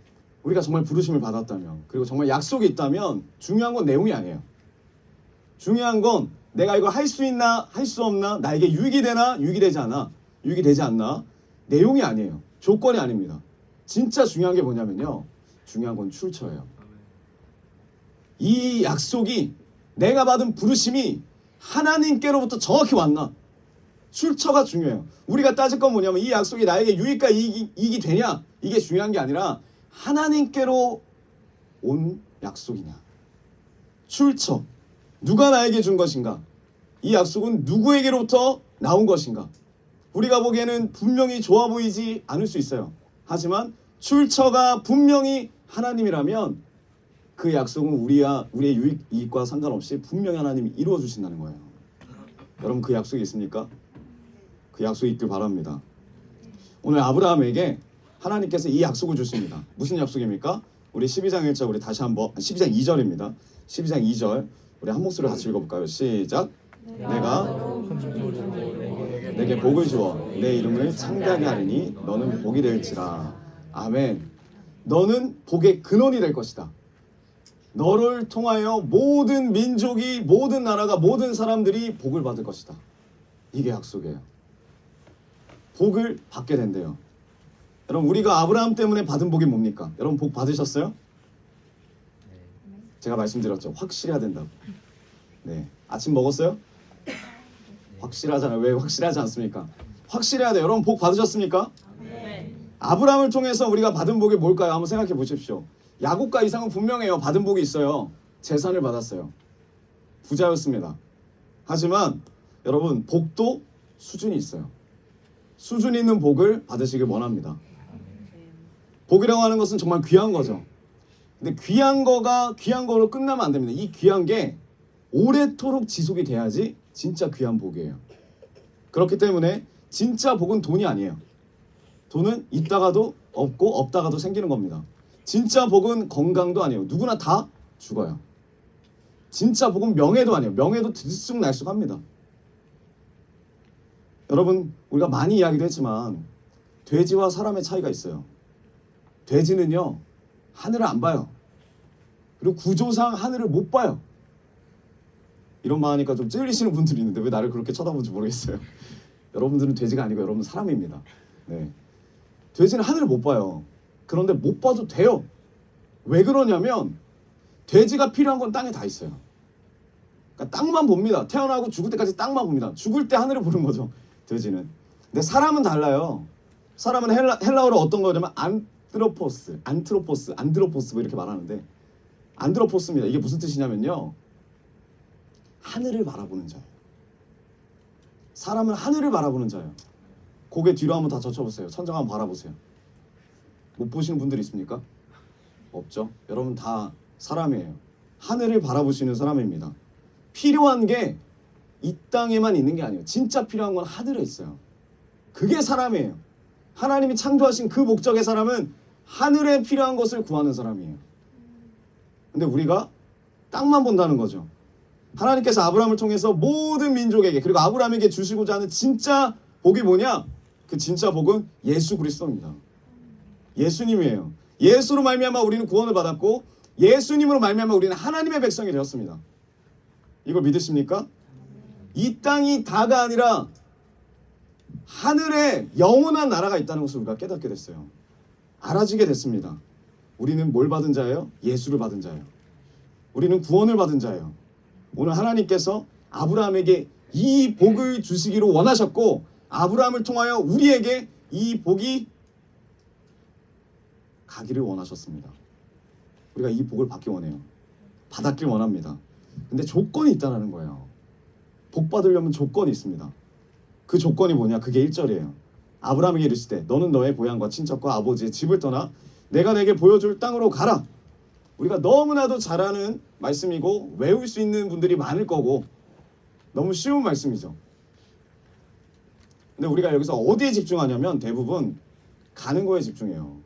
우리가 정말 부르심을 받았다면, 그리고 정말 약속이 있다면 중요한 건 내용이 아니에요. 중요한 건 내가 이걸 할 수 있나 할 수 없나, 나에게 유익이 되나 유익이 되지 않아, 유익이 되지 않나, 내용이 아니에요. 조건이 아닙니다. 진짜 중요한 게 뭐냐면요, 중요한 건 출처예요. 이 약속이, 내가 받은 부르심이 하나님께로부터 정확히 왔나, 출처가 중요해요. 우리가 따질 건 뭐냐면 이 약속이 나에게 유익과 이익이 되냐, 이게 중요한 게 아니라 하나님께로 온 약속이냐, 출처, 누가 나에게 준 것인가, 이 약속은 누구에게로부터 나온 것인가. 우리가 보기에는 분명히 좋아 보이지 않을 수 있어요. 하지만 출처가 분명히 하나님이라면 그 약속은 우리의 유익, 이익과 상관없이 분명히 하나님이 이루어 주신다는 거예요. 여러분 그 약속이 있습니까? 그 약속이 있길 바랍니다. 오늘 아브라함에게 하나님께서 이 약속을 주십니다. 무슨 약속입니까? 우리 12장 1절 우리 다시 한번 12장 2절입니다. 12장 2절 우리 한 목소리로 같이 읽어볼까요? 시작. 내가 내게 복을 주어 내 이름을 창대하게 하리니 너는 복이 될지라. 아멘. 너는 복의 근원이 될 것이다. 너를 통하여 모든 민족이, 모든 나라가, 모든 사람들이 복을 받을 것이다. 이게 약속이에요. 복을 받게 된대요. 여러분 우리가 아브라함 때문에 받은 복이 뭡니까? 여러분 복 받으셨어요? 제가 말씀드렸죠. 확실해야 된다고. 네. 아침 먹었어요? 확실하잖아요. 왜 확실하지 않습니까? 확실해야 돼요. 여러분 복 받으셨습니까? 아브라함을 통해서 우리가 받은 복이 뭘까요? 한번 생각해 보십시오. 야곱과 이삭은 분명해요. 받은 복이 있어요. 재산을 받았어요. 부자였습니다. 하지만 여러분 복도 수준이 있어요. 수준 있는 복을 받으시길 원합니다. 복이라고 하는 것은 정말 귀한 거죠. 근데 귀한 거로 끝나면 안 됩니다. 이 귀한 게 오래도록 지속이 돼야지 진짜 귀한 복이에요. 그렇기 때문에 진짜 복은 돈이 아니에요. 돈은 있다가도 없고 없다가도 생기는 겁니다. 진짜 복은 건강도 아니에요. 누구나 다 죽어요. 진짜 복은 명예도 아니에요. 명예도 들쑥날쑥합니다. 여러분 우리가 많이 이야기도 했지만 돼지와 사람의 차이가 있어요. 돼지는요 하늘을 안 봐요. 그리고 구조상 하늘을 못 봐요. 이런 말 하니까 좀 찔리시는 분들이 있는데 왜 나를 그렇게 쳐다보는지 모르겠어요. 여러분들은 돼지가 아니고 여러분 사람입니다. 네. 돼지는 하늘을 못 봐요. 그런데 못 봐도 돼요. 왜 그러냐면 돼지가 필요한 건 땅에 다 있어요. 그러니까 땅만 봅니다. 태어나고 죽을 때까지 땅만 봅니다. 죽을 때 하늘을 보는 거죠. 돼지는. 근데 사람은 달라요. 사람은 헬라어로 어떤 거냐면 안드로포스 뭐 이렇게 말하는데 안드로포스입니다. 이게 무슨 뜻이냐면요. 하늘을 바라보는 자예요. 사람은 하늘을 바라보는 자예요. 고개 뒤로 한번 다 젖혀보세요. 천장 한번 바라보세요. 못 보시는 분들 있습니까? 없죠. 여러분 다 사람이에요. 하늘을 바라보시는 사람입니다. 필요한 게 이 땅에만 있는 게 아니에요. 진짜 필요한 건 하늘에 있어요. 그게 사람이에요. 하나님이 창조하신 그 목적의 사람은 하늘에 필요한 것을 구하는 사람이에요. 근데 우리가 땅만 본다는 거죠. 하나님께서 아브라함을 통해서 모든 민족에게 그리고 아브라함에게 주시고자 하는 진짜 복이 뭐냐? 그 진짜 복은 예수 그리스도입니다. 예수님이에요. 예수로 말미암아 우리는 구원을 받았고 예수님으로 말미암아 우리는 하나님의 백성이 되었습니다. 이걸 믿으십니까? 이 땅이 다가 아니라 하늘에 영원한 나라가 있다는 것을 우리가 깨닫게 됐어요. 알아지게 됐습니다. 우리는 뭘 받은 자예요? 예수를 받은 자예요. 우리는 구원을 받은 자예요. 오늘 하나님께서 아브라함에게 이 복을 주시기로 원하셨고 아브라함을 통하여 우리에게 이 복이 가기를 원하셨습니다. 우리가 이 복을 받기 원해요. 받았길 원합니다. 근데 조건이 있다는 거예요. 복 받으려면 조건이 있습니다. 그 조건이 뭐냐? 그게 1절이에요. 아브라함에게 이르시되 너는 너의 고향과 친척과 아버지의 집을 떠나 내가 내게 보여줄 땅으로 가라. 우리가 너무나도 잘 아는 말씀이고 외울 수 있는 분들이 많을 거고 너무 쉬운 말씀이죠. 근데 우리가 여기서 어디에 집중하냐면 대부분 가는 거에 집중해요.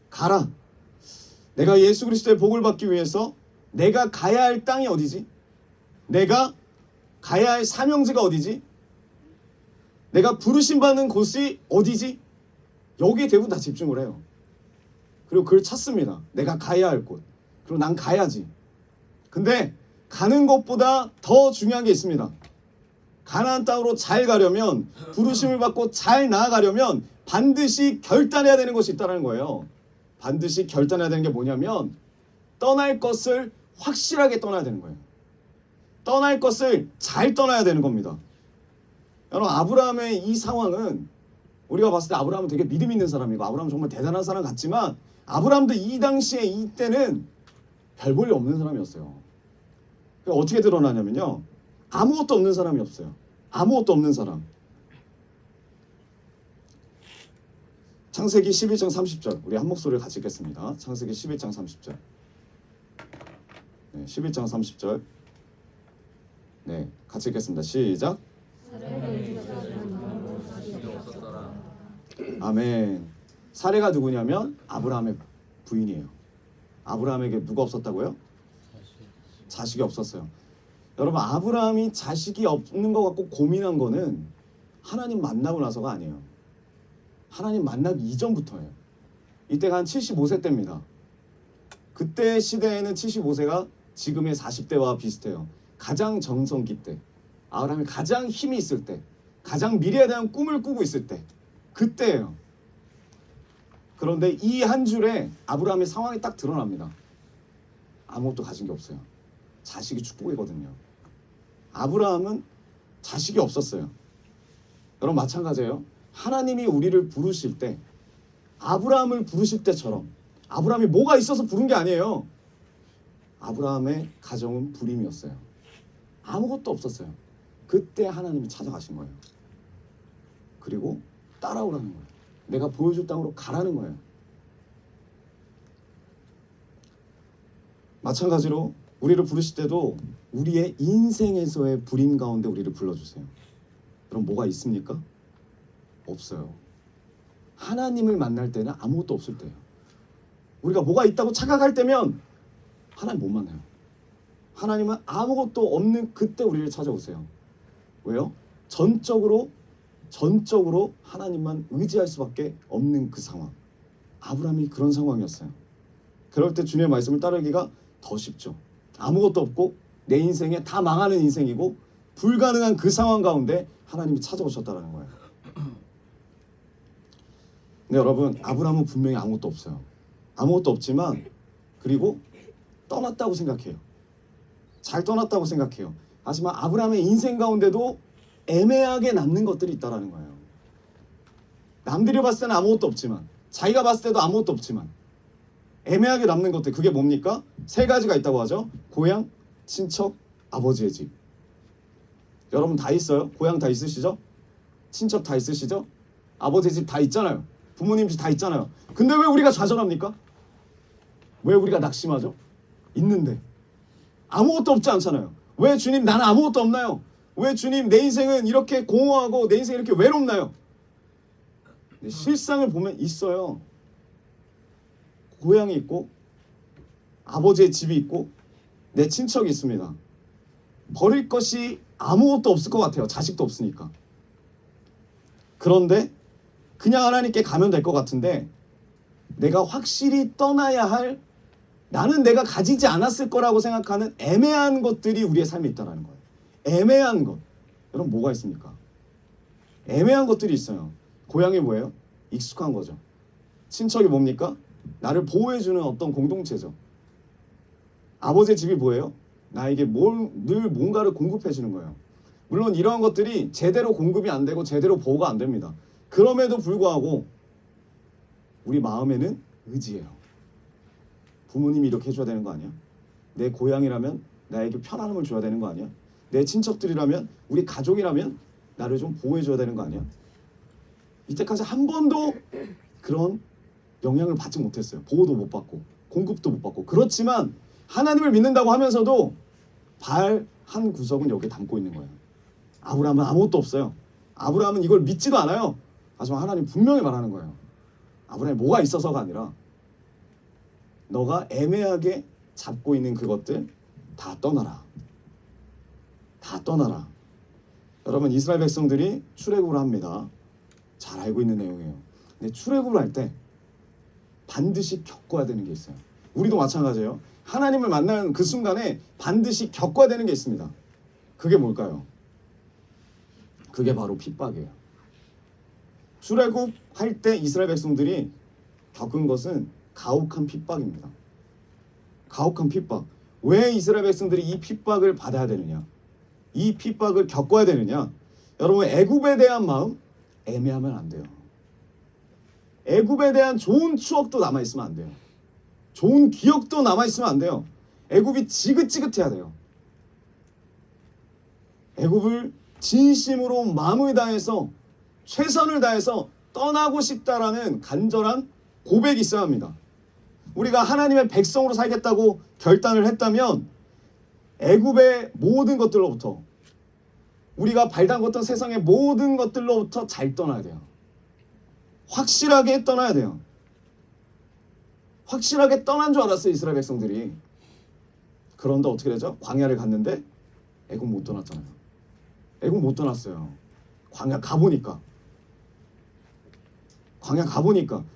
가라. 내가 예수 그리스도의 복을 받기 위해서 내가 가야 할 땅이 어디지? 내가 가야 할 사명지가 어디지? 내가 부르심 받는 곳이 어디지? 여기에 대부분 다 집중을 해요. 그리고 그걸 찾습니다. 내가 가야 할 곳. 그리고 난 가야지. 근데 가는 것보다 더 중요한 게 있습니다. 가나안 땅으로 잘 가려면 부르심을 받고 잘 나아가려면 반드시 결단해야 되는 것이 있다는 거예요. 반드시 결단해야 되는 게 뭐냐면 떠날 것을 확실하게 떠나야 되는 거예요. 떠날 것을 잘 떠나야 되는 겁니다. 여러분 아브라함의 이 상황은 우리가 봤을 때 아브라함은 되게 믿음 있는 사람이고 아브라함은 정말 대단한 사람 같지만 아브라함도 이 당시에 이때는 별 볼일 없는 사람이었어요. 그러니까 어떻게 드러나냐면요. 아무것도 없는 사람이 없어요. 아무것도 없는 사람. 창세기 11장 30절 우리 한 목소리를 같이 읽겠습니다. 창세기 11장 30절. 네, 11장 30절. 네, 같이 읽겠습니다. 시작. 아멘. 사례가 누구냐면 아브라함의 부인이에요. 아브라함에게 누가 없었다고요? 자식이 없었어요. 여러분, 아브라함이 자식이 없는 것 같고 고민한 거는 하나님 만나고 나서가 아니에요. 하나님 만나기 이전부터예요. 이때가 한 75세 때입니다. 그때 시대에는 75세가 지금의 40대와 비슷해요. 가장 정성기 때, 아브라함이 가장 힘이 있을 때, 가장 미래에 대한 꿈을 꾸고 있을 때, 그때예요. 그런데 이 한 줄에 아브라함의 상황이 딱 드러납니다. 아무것도 가진 게 없어요. 자식이 축복이거든요. 아브라함은 자식이 없었어요. 여러분 마찬가지예요. 하나님이 우리를 부르실 때, 아브라함을 부르실 때처럼, 아브라함이 뭐가 있어서 부른 게 아니에요. 아브라함의 가정은 불임이었어요. 아무것도 없었어요. 그때 하나님이 찾아가신 거예요. 그리고 따라오라는 거예요. 내가 보여줄 땅으로 가라는 거예요. 마찬가지로 우리를 부르실 때도 우리의 인생에서의 불임 가운데 우리를 불러주세요. 그럼 뭐가 있습니까? 없어요. 하나님을 만날 때는 아무것도 없을 때예요. 우리가 뭐가 있다고 착각할 때면 하나님 못 만나요. 하나님은 아무것도 없는 그때 우리를 찾아오세요. 왜요? 전적으로 하나님만 의지할 수밖에 없는 그 상황. 아브라함이 그런 상황이었어요. 그럴 때 주님의 말씀을 따르기가 더 쉽죠. 아무것도 없고 내 인생에 다 망하는 인생이고 불가능한 그 상황 가운데 하나님이 찾아오셨다는 거예요. 근데 여러분, 아브라함은 분명히 아무것도 없어요. 아무것도 없지만 그리고 떠났다고 생각해요. 잘 떠났다고 생각해요. 하지만 아브라함의 인생 가운데도 애매하게 남는 것들이 있다는 거예요. 남들이 봤을 때는 아무것도 없지만, 자기가 봤을 때도 아무것도 없지만 애매하게 남는 것들, 그게 뭡니까? 세 가지가 있다고 하죠. 고향, 친척, 아버지의 집. 여러분 다 있어요? 고향 다 있으시죠? 친척 다 있으시죠? 아버지의 집 다 있잖아요. 부모님 집 다 있잖아요. 근데 왜 우리가 좌절합니까? 왜 우리가 낙심하죠? 있는데 아무것도 없지 않잖아요. 왜 주님 나는 아무것도 없나요? 왜 주님 내 인생은 이렇게 공허하고 내 인생이 이렇게 외롭나요? 실상을 보면 있어요. 고향이 있고 아버지의 집이 있고 내 친척이 있습니다. 버릴 것이 아무것도 없을 것 같아요. 자식도 없으니까. 그런데 그냥 하나님께 가면 될 것 같은데 내가 확실히 떠나야 할, 나는 내가 가지지 않았을 거라고 생각하는 애매한 것들이 우리의 삶에 있다는 거예요. 애매한 것. 여러분 뭐가 있습니까? 애매한 것들이 있어요. 고향이 뭐예요? 익숙한 거죠. 친척이 뭡니까? 나를 보호해주는 어떤 공동체죠. 아버지의 집이 뭐예요? 나에게 늘 뭔가를 공급해주는 거예요. 물론 이러한 것들이 제대로 공급이 안 되고 제대로 보호가 안 됩니다. 그럼에도 불구하고 우리 마음에는 의지해요. 부모님이 이렇게 해줘야 되는 거 아니야? 내 고향이라면 나에게 편안함을 줘야 되는 거 아니야? 내 친척들이라면, 우리 가족이라면 나를 좀 보호해줘야 되는 거 아니야? 이때까지 한 번도 그런 영향을 받지 못했어요. 보호도 못 받고 공급도 못 받고. 그렇지만 하나님을 믿는다고 하면서도 발 한 구석은 여기에 담고 있는 거예요. 아브라함은 아무것도 없어요. 아브라함은 이걸 믿지도 않아요. 하지만 하나님 분명히 말하는 거예요. 아브라함이 뭐가 있어서가 아니라 너가 애매하게 잡고 있는 그것들 다 떠나라. 다 떠나라. 여러분, 이스라엘 백성들이 출애굽을 합니다. 잘 알고 있는 내용이에요. 근데 출애굽을 할 때 반드시 겪어야 되는 게 있어요. 우리도 마찬가지예요. 하나님을 만나는 그 순간에 반드시 겪어야 되는 게 있습니다. 그게 뭘까요? 그게 바로 핍박이에요. 출애굽할 때 이스라엘 백성들이 겪은 것은 가혹한 핍박입니다. 가혹한 핍박. 왜 이스라엘 백성들이 이 핍박을 받아야 되느냐? 이 핍박을 겪어야 되느냐? 여러분, 애굽에 대한 마음 애매하면 안 돼요. 애굽에 대한 좋은 추억도 남아있으면 안 돼요. 좋은 기억도 남아있으면 안 돼요. 애굽이 지긋지긋해야 돼요. 애굽을 진심으로 마음을 다해서 최선을 다해서 떠나고 싶다라는 간절한 고백이 있어야 합니다. 우리가 하나님의 백성으로 살겠다고 결단을 했다면 애굽의 모든 것들로부터, 우리가 발담궜던 세상의 모든 것들로부터 잘 떠나야 돼요. 확실하게 떠나야 돼요. 확실하게 떠난 줄 알았어요, 이스라엘 백성들이. 그런데 어떻게 되죠? 광야를 갔는데 애굽 못 떠났잖아요. 애굽 못 떠났어요. 광야 가보니까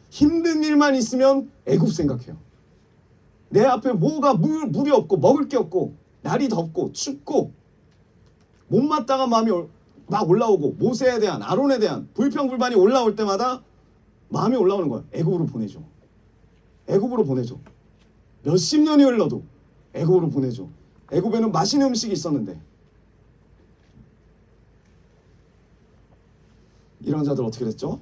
힘든 일만 있으면 애굽 생각해요. 내 앞에 뭐가 물이 없고 먹을 게 없고 날이 덥고 춥고 못마땅한 마음이 막 올라오고, 모세에 대한, 아론에 대한 불평불만이 올라올 때마다 마음이 올라오는 거예요. 애굽으로 보내줘. 애굽으로 보내줘. 몇십 년이 흘러도 애굽으로 보내줘. 애굽에는 맛있는 음식이 있었는데. 이런 자들 어떻게 됐죠?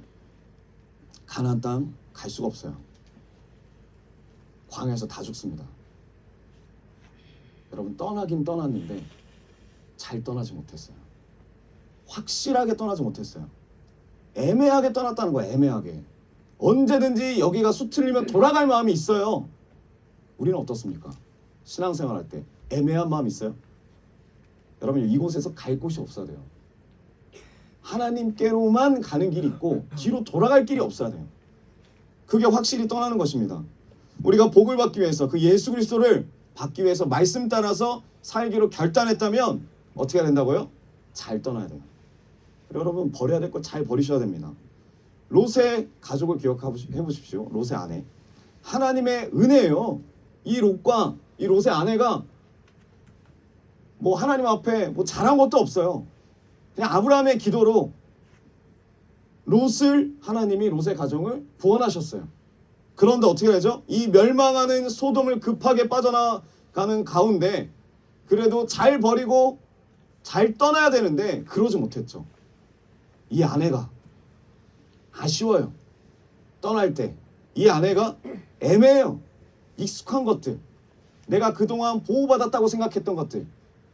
가나안 땅 갈 수가 없어요. 광야에서 다 죽습니다. 여러분, 떠나긴 떠났는데 잘 떠나지 못했어요. 확실하게 떠나지 못했어요. 애매하게 떠났다는 거예요. 애매하게. 언제든지 여기가 수틀리면 돌아갈 마음이 있어요. 우리는 어떻습니까? 신앙생활 할 때 애매한 마음이 있어요? 여러분, 이곳에서 갈 곳이 없어야 돼요. 하나님께로만 가는 길이 있고 뒤로 돌아갈 길이 없어야 돼요. 그게 확실히 떠나는 것입니다. 우리가 복을 받기 위해서, 그 예수 그리스도를 받기 위해서 말씀 따라서 살기로 결단했다면 어떻게 해야 된다고요? 잘 떠나야 돼요. 여러분, 버려야 될 거 잘 버리셔야 됩니다. 롯의 가족을 기억해 보십시오. 롯의 아내. 하나님의 은혜예요. 이 롯과 이 롯의 아내가 뭐 하나님 앞에 뭐 잘한 것도 없어요. 그냥 아브라함의 기도로 롯을, 하나님이 롯의 가정을 구원하셨어요. 그런데 어떻게 되죠? 이 멸망하는 소돔을 급하게 빠져나가는 가운데 그래도 잘 버리고 잘 떠나야 되는데 그러지 못했죠. 이 아내가 아쉬워요. 떠날 때 이 아내가 애매해요. 익숙한 것들, 내가 그동안 보호받았다고 생각했던 것들,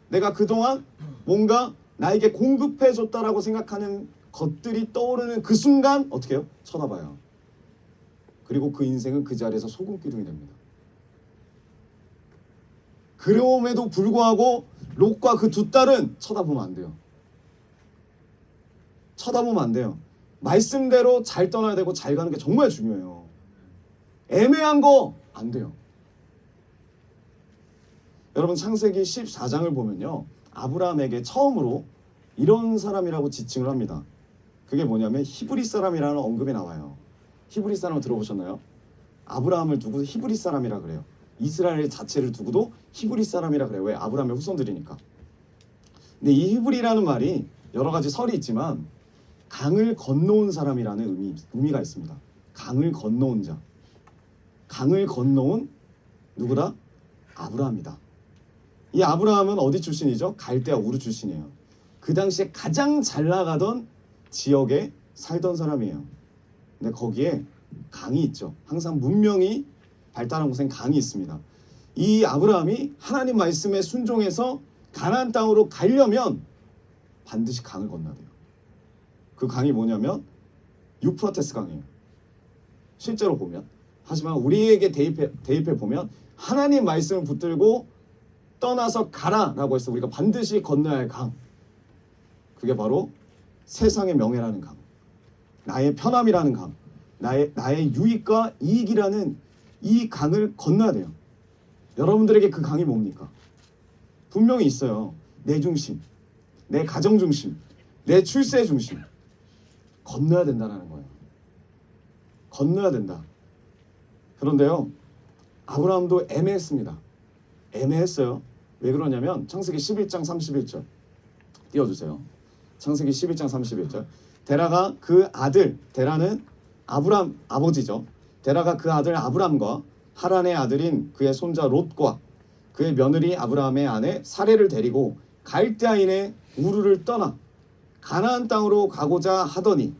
내가 그동안 뭔가 나에게 공급해줬다라고 생각하는 것들이 떠오르는 그 순간 어떻게 해요? 쳐다봐요. 그리고 그 인생은 그 자리에서 소금기둥이 됩니다. 그럼에도 불구하고 롯과 그 두 딸은 쳐다보면 안 돼요. 쳐다보면 안 돼요. 말씀대로 잘 떠나야 되고 잘 가는 게 정말 중요해요. 애매한 거 안 돼요. 여러분, 창세기 14장을 보면요, 아브라함에게 처음으로 이런 사람이라고 지칭을 합니다. 그게 뭐냐면 히브리 사람이라는 언급이 나와요. 히브리 사람 들어보셨나요? 아브라함을 두고 히브리 사람이라 그래요. 이스라엘 자체를 두고도 히브리 사람이라 그래요. 왜? 아브라함의 후손들이니까. 근데 이 히브리라는 말이 여러 가지 설이 있지만 강을 건너온 사람이라는 의미가 있습니다. 강을 건너온 자. 강을 건너온 누구다? 아브라함이다. 이 아브라함은 어디 출신이죠? 갈대아 우르 출신이에요. 그 당시에 가장 잘 나가던 지역에 살던 사람이에요. 근데 거기에 강이 있죠. 항상 문명이 발달한 곳엔 강이 있습니다. 이 아브라함이 하나님 말씀에 순종해서 가나안 땅으로 가려면 반드시 강을 건너야 돼요. 그 강이 뭐냐면 유프라테스 강이에요. 실제로 보면. 하지만 우리에게 대입해 보면 하나님 말씀을 붙들고 떠나서 가라라고 해서 우리가 반드시 건너야 할 강. 그게 바로 세상의 명예라는 강, 나의 편함이라는 강, 나의 유익과 이익이라는 이 강을 건너야 돼요. 여러분들에게 그 강이 뭡니까? 분명히 있어요. 내 중심, 내 가정 중심, 내 출세 중심. 건너야 된다는 거예요. 건너야 된다. 그런데요, 아브라함도 애매했습니다. 애매했어요. 왜 그러냐면 창세기 11장 31절 띄워주세요. 창세기 11장 31절. 데라가 그 아들, 데라는 아브람 아버지죠. 데라가 그 아들 아브람과 하란의 아들인 그의 손자 롯과 그의 며느리 아브라함의 아내 사레를 데리고 갈대아인의 우르를 떠나 가나안 땅으로 가고자 하더니,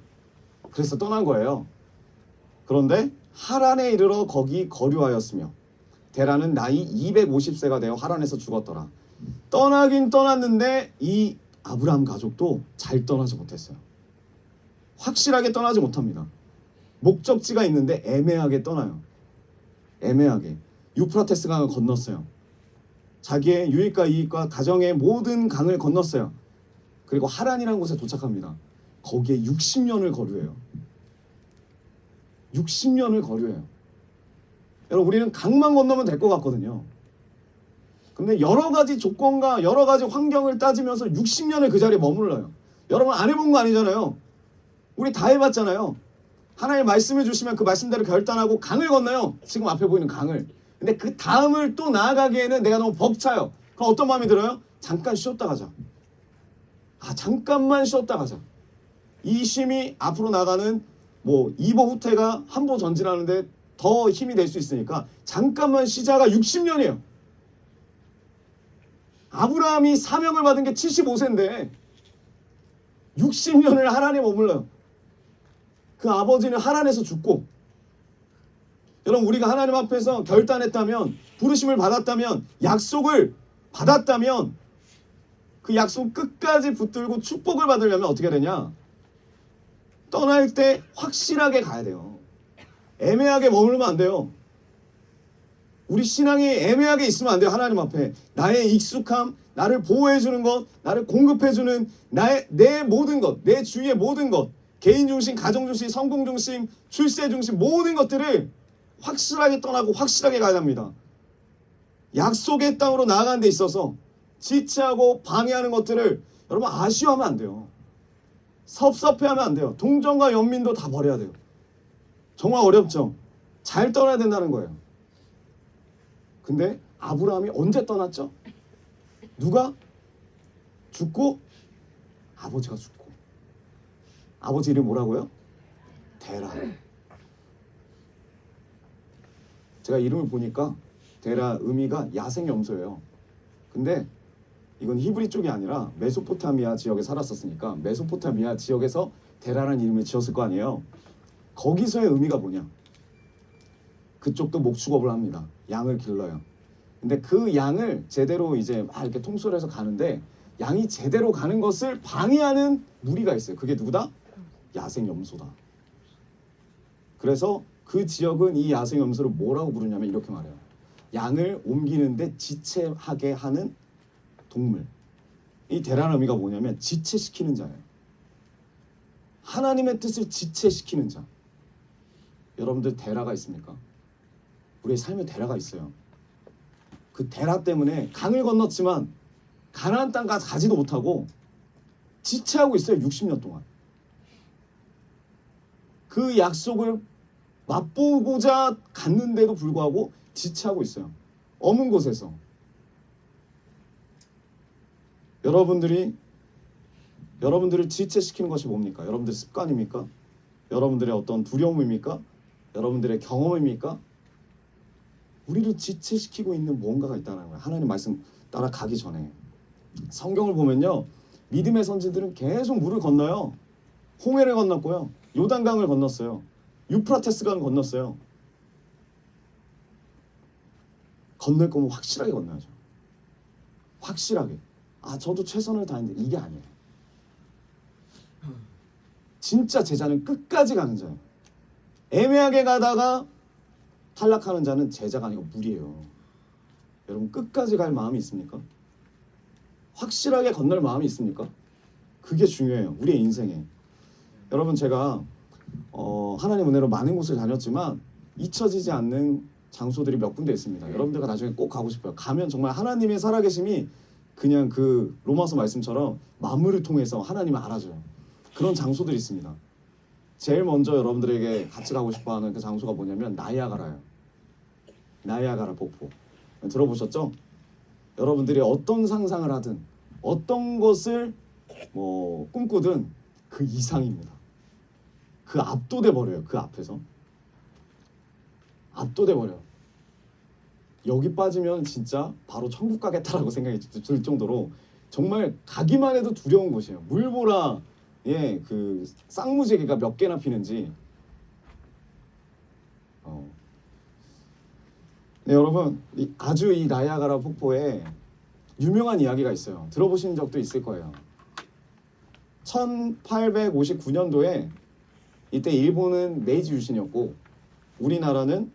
그래서 떠난 거예요. 그런데 하란에 이르러 거기 거류하였으며 데라는 나이 250세가 되어 하란에서 죽었더라. 떠나긴 떠났는데 이 아브라함 가족도 잘 떠나지 못했어요. 확실하게 떠나지 못합니다. 목적지가 있는데 애매하게 떠나요. 애매하게. 유프라테스 강을 건넜어요. 자기의 유익과 이익과 가정의 모든 강을 건넜어요. 그리고 하란이라는 곳에 도착합니다. 거기에 60년을 거류해요. 60년을 거류해요. 여러분, 우리는 강만 건너면 될 것 같거든요. 근데 여러 가지 조건과 여러 가지 환경을 따지면서 60년을 그 자리에 머물러요. 여러분, 안 해본 거 아니잖아요. 우리 다 해봤잖아요. 하나님 말씀해 주시면 그 말씀대로 결단하고 강을 건너요. 지금 앞에 보이는 강을. 근데 그 다음을 또 나아가기에는 내가 너무 벅차요. 그럼 어떤 마음이 들어요? 잠깐 쉬었다 가자. 잠깐만 쉬었다 가자. 이 쉼이 앞으로 나가는 2보 후퇴가 한 보 전진하는데 더 힘이 될 수 있으니까 잠깐만 쉬자가 60년이에요. 아브라함이 사명을 받은 게 75세인데 60년을 하란에 머물러요. 그 아버지는 하란에서 죽고, 여러분, 우리가 하나님 앞에서 결단했다면, 부르심을 받았다면, 약속을 받았다면 그 약속 끝까지 붙들고 축복을 받으려면 어떻게 되냐? 떠날 때 확실하게 가야 돼요. 애매하게 머물면 안 돼요. 우리 신앙이 애매하게 있으면 안 돼요. 하나님 앞에 나의 익숙함, 나를 보호해주는 것, 나를 공급해주는 내 모든 것, 내 주위의 모든 것, 개인 중심, 가정 중심, 성공 중심, 출세 중심, 모든 것들을 확실하게 떠나고 확실하게 가야 합니다. 약속의 땅으로 나아가는 데 있어서 지체하고 방해하는 것들을 여러분 아쉬워하면 안 돼요. 섭섭해하면 안 돼요. 동정과 연민도 다 버려야 돼요. 정말 어렵죠. 잘 떠나야 된다는 거예요. 근데 아브라함이 언제 떠났죠? 누가? 죽고 아버지가 죽고. 아버지 이름이 뭐라고요? 데라. 제가 이름을 보니까 데라 의미가 야생염소예요. 근데 이건 히브리 쪽이 아니라 메소포타미아 지역에 살았었으니까 메소포타미아 지역에서 데라라는 이름을 지었을 거 아니에요. 거기서의 의미가 뭐냐? 그쪽도 목축업을 합니다. 양을 길러요. 근데 그 양을 제대로 이제 막 이렇게 통솔 해서 가는데 양이 제대로 가는 것을 방해하는 무리가 있어요. 그게 누구다? 야생염소다. 그래서 그 지역은 이 야생염소를 뭐라고 부르냐면 이렇게 말해요. 양을 옮기는데 지체하게 하는 동물. 이 데라는 의미가 뭐냐면 지체시키는 자예요. 하나님의 뜻을 지체시키는 자. 여러분들 데라가 있습니까? 우리의 삶에 데라가 있어요. 그 데라 때문에 강을 건넜지만 가나안 땅까지 가지도 못하고 지체하고 있어요. 60년 동안. 그 약속을 맛보고자 갔는데도 불구하고 지체하고 있어요. 어문 곳에서. 여러분들을 지체시키는 것이 뭡니까? 여러분들의 습관입니까? 여러분들의 어떤 두려움입니까? 여러분들의 경험입니까? 우리를 지체시키고 있는 무언가가 있다는 거예요. 하나님 말씀 따라 가기 전에. 성경을 보면요, 믿음의 선지들은 계속 물을 건너요. 홍해를 건넜고요, 요단강을 건넜어요, 유프라테스강을 건넜어요. 건널 거면 확실하게 건너야죠. 확실하게. 저도 최선을 다했는데 이게 아니에요. 진짜 제자는 끝까지 가는 자예요. 애매하게 가다가 탈락하는 자는 제자가 아니고 물이에요. 여러분, 끝까지 갈 마음이 있습니까? 확실하게 건널 마음이 있습니까? 그게 중요해요. 우리의 인생에. 여러분, 제가 하나님 은혜로 많은 곳을 다녔지만 잊혀지지 않는 장소들이 몇 군데 있습니다. 여러분들과 나중에 꼭 가고 싶어요. 가면 정말 하나님의 살아계심이 그냥 그 로마서 말씀처럼 만물을 통해서 하나님을 알아줘요. 그런 장소들이 있습니다. 제일 먼저 여러분들에게 같이 가고 싶어하는 그 장소가 뭐냐면 나이아가라예요. 나이아가라 폭포. 들어보셨죠? 여러분들이 어떤 상상을 하든 어떤 것을 꿈꾸든 그 이상입니다. 그 압도돼 버려요. 그 앞에서 압도돼 버려요. 여기 빠지면 진짜 바로 천국 가겠다라고 생각이 들 정도로 정말 가기만 해도 두려운 곳이에요. 물보라 그 쌍무지개가 몇 개나 피는지. 네, 여러분, 아주 이 나이아가라 폭포에 유명한 이야기가 있어요. 들어보신 적도 있을 거예요. 1859년도에 이때 일본은 메이지 유신이었고 우리나라는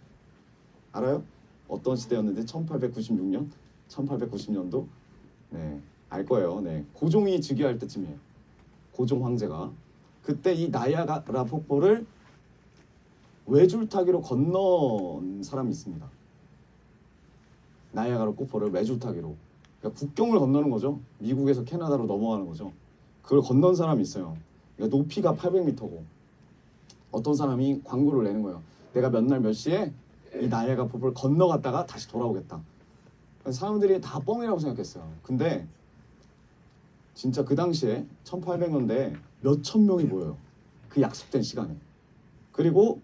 알아요? 어떤 시대였는데 1896년, 1890년도 네, 알 거예요. 네, 고종이 즉위할 때쯤이에요. 고종 황제가 그때 이 나이아가라 폭포를 외줄타기로 건넌 사람이 있습니다. 나이아가라 폭포를 외줄타기로 그러니까 국경을 건너는 거죠. 미국에서 캐나다로 넘어가는 거죠. 그걸 건넌 사람이 있어요. 그러니까 높이가 800m고 어떤 사람이 광고를 내는 거예요. 내가 몇 날 몇 시에 이 나이아가라 폭포를 건너갔다가 다시 돌아오겠다. 사람들이 다 뻥이라고 생각했어요. 근데 진짜 그 당시에 1800년대에 몇천 명이 모여요. 그 약속된 시간에. 그리고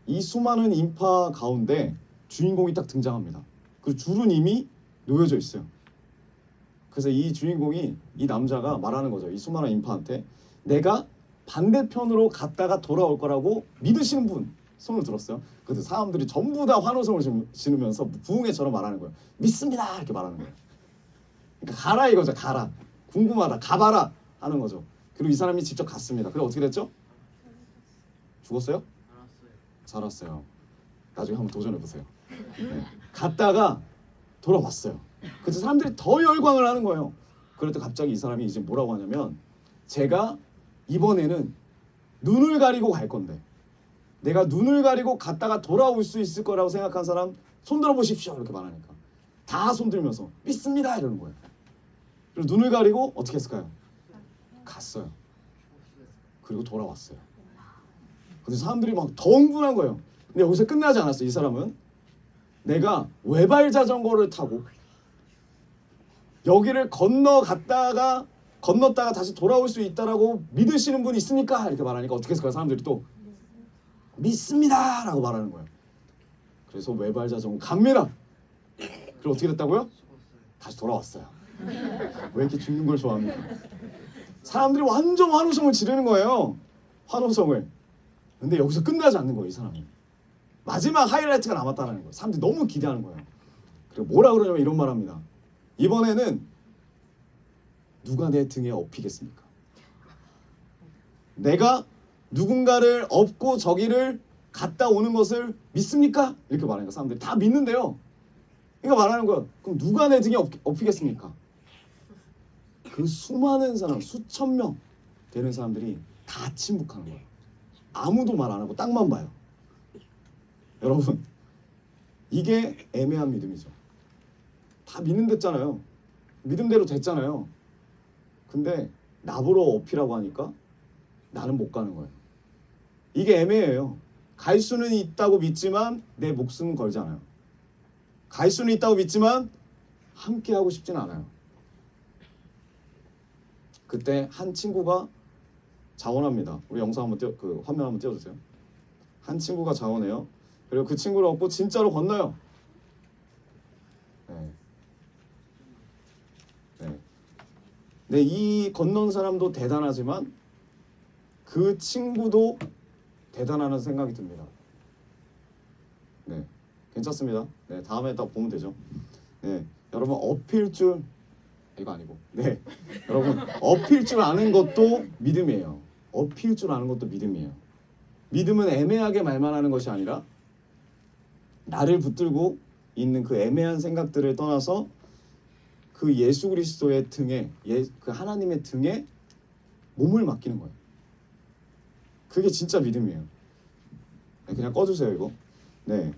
이 수많은 인파 가운데 주인공이 딱 등장합니다. 그 줄은 이미 놓여져 있어요. 그래서 이 주인공이 이 남자가 말하는 거죠. 이 수많은 인파한테 내가 반대편으로 갔다가 돌아올 거라고 믿으시는 분 손을 들었어요. 그래서 사람들이 전부 다 환호성을 지르면서 부흥회처럼 말하는 거예요. 믿습니다 이렇게 말하는 거예요. 그러니까 가라 이거죠. 가라. 궁금하다. 가봐라 하는 거죠. 그리고 이 사람이 직접 갔습니다. 그래 어떻게 됐죠? 죽었어요? 살았어요. 나중에 한번 도전해보세요. 네. 갔다가 돌아왔어요. 그래서 사람들이 더 열광을 하는 거예요. 그럴 때 갑자기 이 사람이 이제 뭐라고 하냐면 제가 이번에는 눈을 가리고 갈 건데 내가 눈을 가리고 갔다가 돌아올 수 있을 거라고 생각한 사람 손 들어보십시오 이렇게 말하니까 다 손 들면서 믿습니다 이러는 거예요. 그리고 눈을 가리고 어떻게 했을까요? 갔어요. 그리고 돌아왔어요. 그래서 사람들이 막 더 흥분한 거예요. 근데 여기서 끝나지 않았어요. 이 사람은 내가 외발 자전거를 타고 여기를 건너다가 다시 돌아올 수 있다라고 믿으시는 분이 있습니까? 이렇게 말하니까 어떻게 했을까요? 사람들이 또 믿습니다 라고 말하는 거예요. 그래서 외발 자전거 갑니다. 그리고 어떻게 됐다고요? 다시 돌아왔어요. 왜 이렇게 죽는 걸 좋아합니까? 사람들이 완전 환호성을 지르는 거예요. 환호성을. 근데 여기서 끝나지 않는 거예요. 이 사람은. 마지막 하이라이트가 남았다는 거예요. 사람들이 너무 기대하는 거예요. 그리고 뭐라 그러냐면 이런 말 합니다. 이번에는 누가 내 등에 업히겠습니까? 내가 누군가를 업고 저기를 갔다 오는 것을 믿습니까? 이렇게 말하니까 사람들이 다 믿는데요. 그러니까 말하는 거예요. 그럼 누가 내 등에 업히겠습니까? 그 수많은 사람, 수천 명 되는 사람들이 다 침묵하는 거예요. 아무도 말 안 하고 딱만 봐요. 여러분, 이게 애매한 믿음이죠. 다 믿는 됐잖아요. 믿음대로 됐잖아요. 근데 나보러 어피라고 하니까 나는 못 가는 거예요. 이게 애매해요. 갈 수는 있다고 믿지만 내 목숨은 걸잖아요. 갈 수는 있다고 믿지만 함께 하고 싶지는 않아요. 그때 한 친구가 자원합니다. 우리 영상 한번 화면 한번 띄워주세요. 한 친구가 자원해요. 그리고 그 친구를 얻고 진짜로 건너요. 네. 네. 네, 이 건넌 사람도 대단하지만 그 친구도 대단하다는 생각이 듭니다. 네, 괜찮습니다. 네, 다음에 딱 보면 되죠. 네, 여러분 업힐 줄 이거 아니고, 네, 여러분 업힐 줄 아는 것도 믿음이에요. 업힐 줄 아는 것도 믿음이에요. 믿음은 애매하게 말만 하는 것이 아니라 나를 붙들고 있는 그 애매한 생각들을 떠나서 그 예수 그리스도의 등에, 그 하나님의 등에 몸을 맡기는 거예요. 그게 진짜 믿음이에요. 네, 그냥 꺼주세요 이거. 네,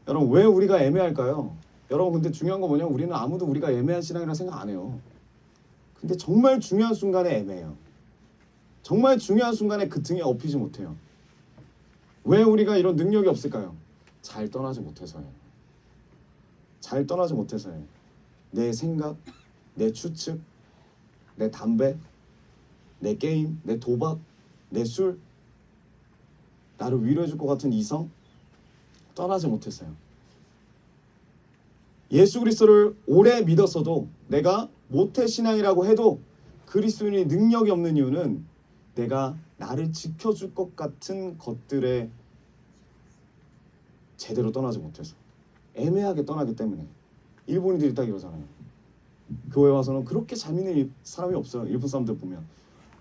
여러분 왜 우리가 애매할까요? 여러분 근데 중요한 거 뭐냐면 우리는 아무도 우리가 애매한 신앙이라 생각 안 해요. 근데 정말 중요한 순간에 애매해요. 정말 중요한 순간에 그 등에 업히지 못해요. 왜 우리가 이런 능력이 없을까요? 잘 떠나지 못해서예요. 잘 떠나지 못해서예요. 내 생각, 내 추측, 내 담배, 내 게임, 내 도박, 내 술, 나를 위로해줄 것 같은 이성 떠나지 못했어요. 예수 그리스도를 오래 믿었어도 내가 모태신앙이라고 해도 그리스도인이 능력이 없는 이유는 내가 나를 지켜줄 것 같은 것들에 제대로 떠나지 못해서 애매하게 떠나기 때문에. 일본인들이 딱 이러잖아요. 교회 와서는 그렇게 잘 믿는 사람이 없어요. 일본 사람들 보면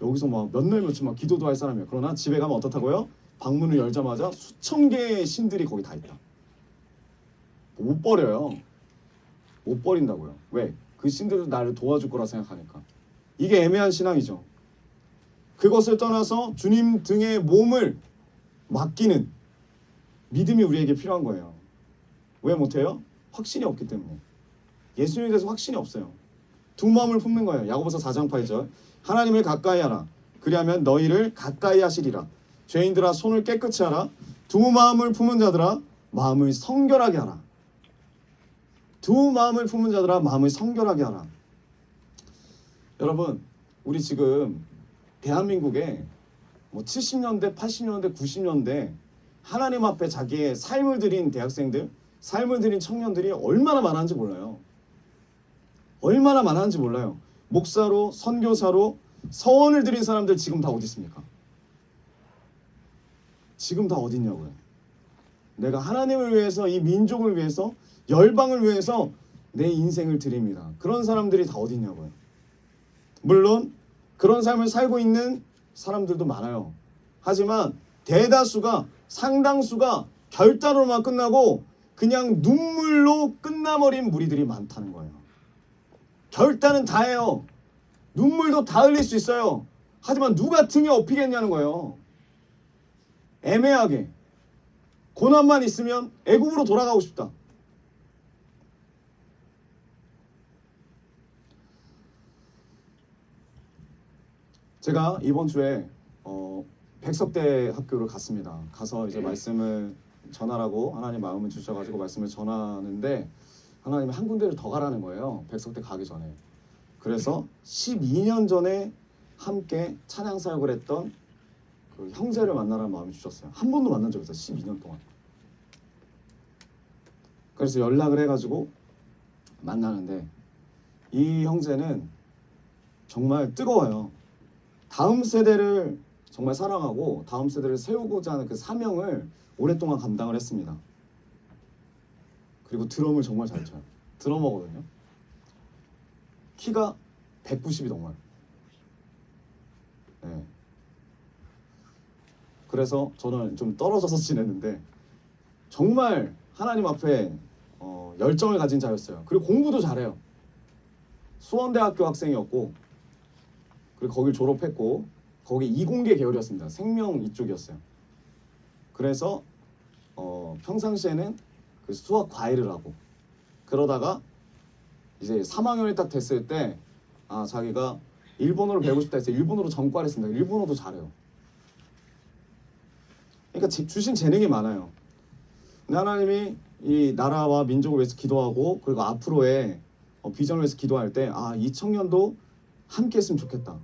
여기서 막 몇 날 며칠 막 기도도 할 사람이에요. 그러나 집에 가면 어떻다고요? 방문을 열자마자 수천 개의 신들이 거기 다 있다. 못 버려요. 못 버린다고요. 왜? 그 신들은 나를 도와줄 거라 생각하니까. 이게 애매한 신앙이죠. 그것을 떠나서 주님 등에 몸을 맡기는 믿음이 우리에게 필요한 거예요. 왜 못해요? 확신이 없기 때문에. 예수님에 대해서 확신이 없어요. 두 마음을 품는 거예요. 야고보서 4장 8절. 하나님을 가까이 하라. 그리하면 너희를 가까이 하시리라. 죄인들아 손을 깨끗이 하라. 두 마음을 품은 자들아 마음을 성결하게 하라. 두 마음을 품은 자들아 마음을 성결하게 하라. 여러분, 우리 지금 대한민국에 뭐 70년대, 80년대, 90년대 하나님 앞에 자기의 삶을 드린 대학생들, 삶을 드린 청년들이 얼마나 많았는지 몰라요. 얼마나 많았는지 몰라요. 목사로, 선교사로 서원을 드린 사람들 지금 다 어디 있습니까? 지금 다 어디 있냐고요. 내가 하나님을 위해서, 이 민족을 위해서, 열방을 위해서 내 인생을 드립니다. 그런 사람들이 다 어디 있냐고요. 물론 그런 삶을 살고 있는 사람들도 많아요. 하지만 대다수가, 상당수가 결단으로만 끝나고 그냥 눈물로 끝나버린 무리들이 많다는 거예요. 결단은 다 해요. 눈물도 다 흘릴 수 있어요. 하지만 누가 등에 업히겠냐는 거예요. 애매하게. 고난만 있으면 애국으로 돌아가고 싶다. 제가 이번 주에 백석대 학교를 갔습니다. 가서 이제 말씀을 전하라고 하나님 마음을 주셔가지고 말씀을 전하는데 하나님이 한 군데를 더 가라는 거예요. 백석대 가기 전에. 그래서 12년 전에 함께 찬양 사역을 했던 그 형제를 만나라는 마음이 주셨어요. 한 번도 만난 적이 없어요. 12년 동안. 그래서 연락을 해가지고 만나는데 이 형제는 정말 뜨거워요. 다음 세대를 정말 사랑하고 다음 세대를 세우고자 하는 그 사명을 오랫동안 감당을 했습니다. 그리고 드럼을 정말 잘 쳐요. 드러머거든요. 키가 190이 넘어요. 네. 그래서 저는 좀 떨어져서 지냈는데 정말 하나님 앞에 열정을 가진 자였어요. 그리고 공부도 잘해요. 수원대학교 학생이었고 그리고 거길 졸업했고 거기 이공계 계열이었습니다. 생명 이쪽이었어요. 그래서 평상시에는 그 수학 과외를 하고 그러다가 이제 3학년이 딱 됐을 때 자기가 일본어를 배우고 싶다 해서 일본어로 전과를 했습니다. 일본어도 잘해요. 그러니까 주신 재능이 많아요. 근데 하나님이 이 나라와 민족을 위해서 기도하고 그리고 앞으로의 비전을 위해서 기도할 때 이 청년도 함께 했으면 좋겠다.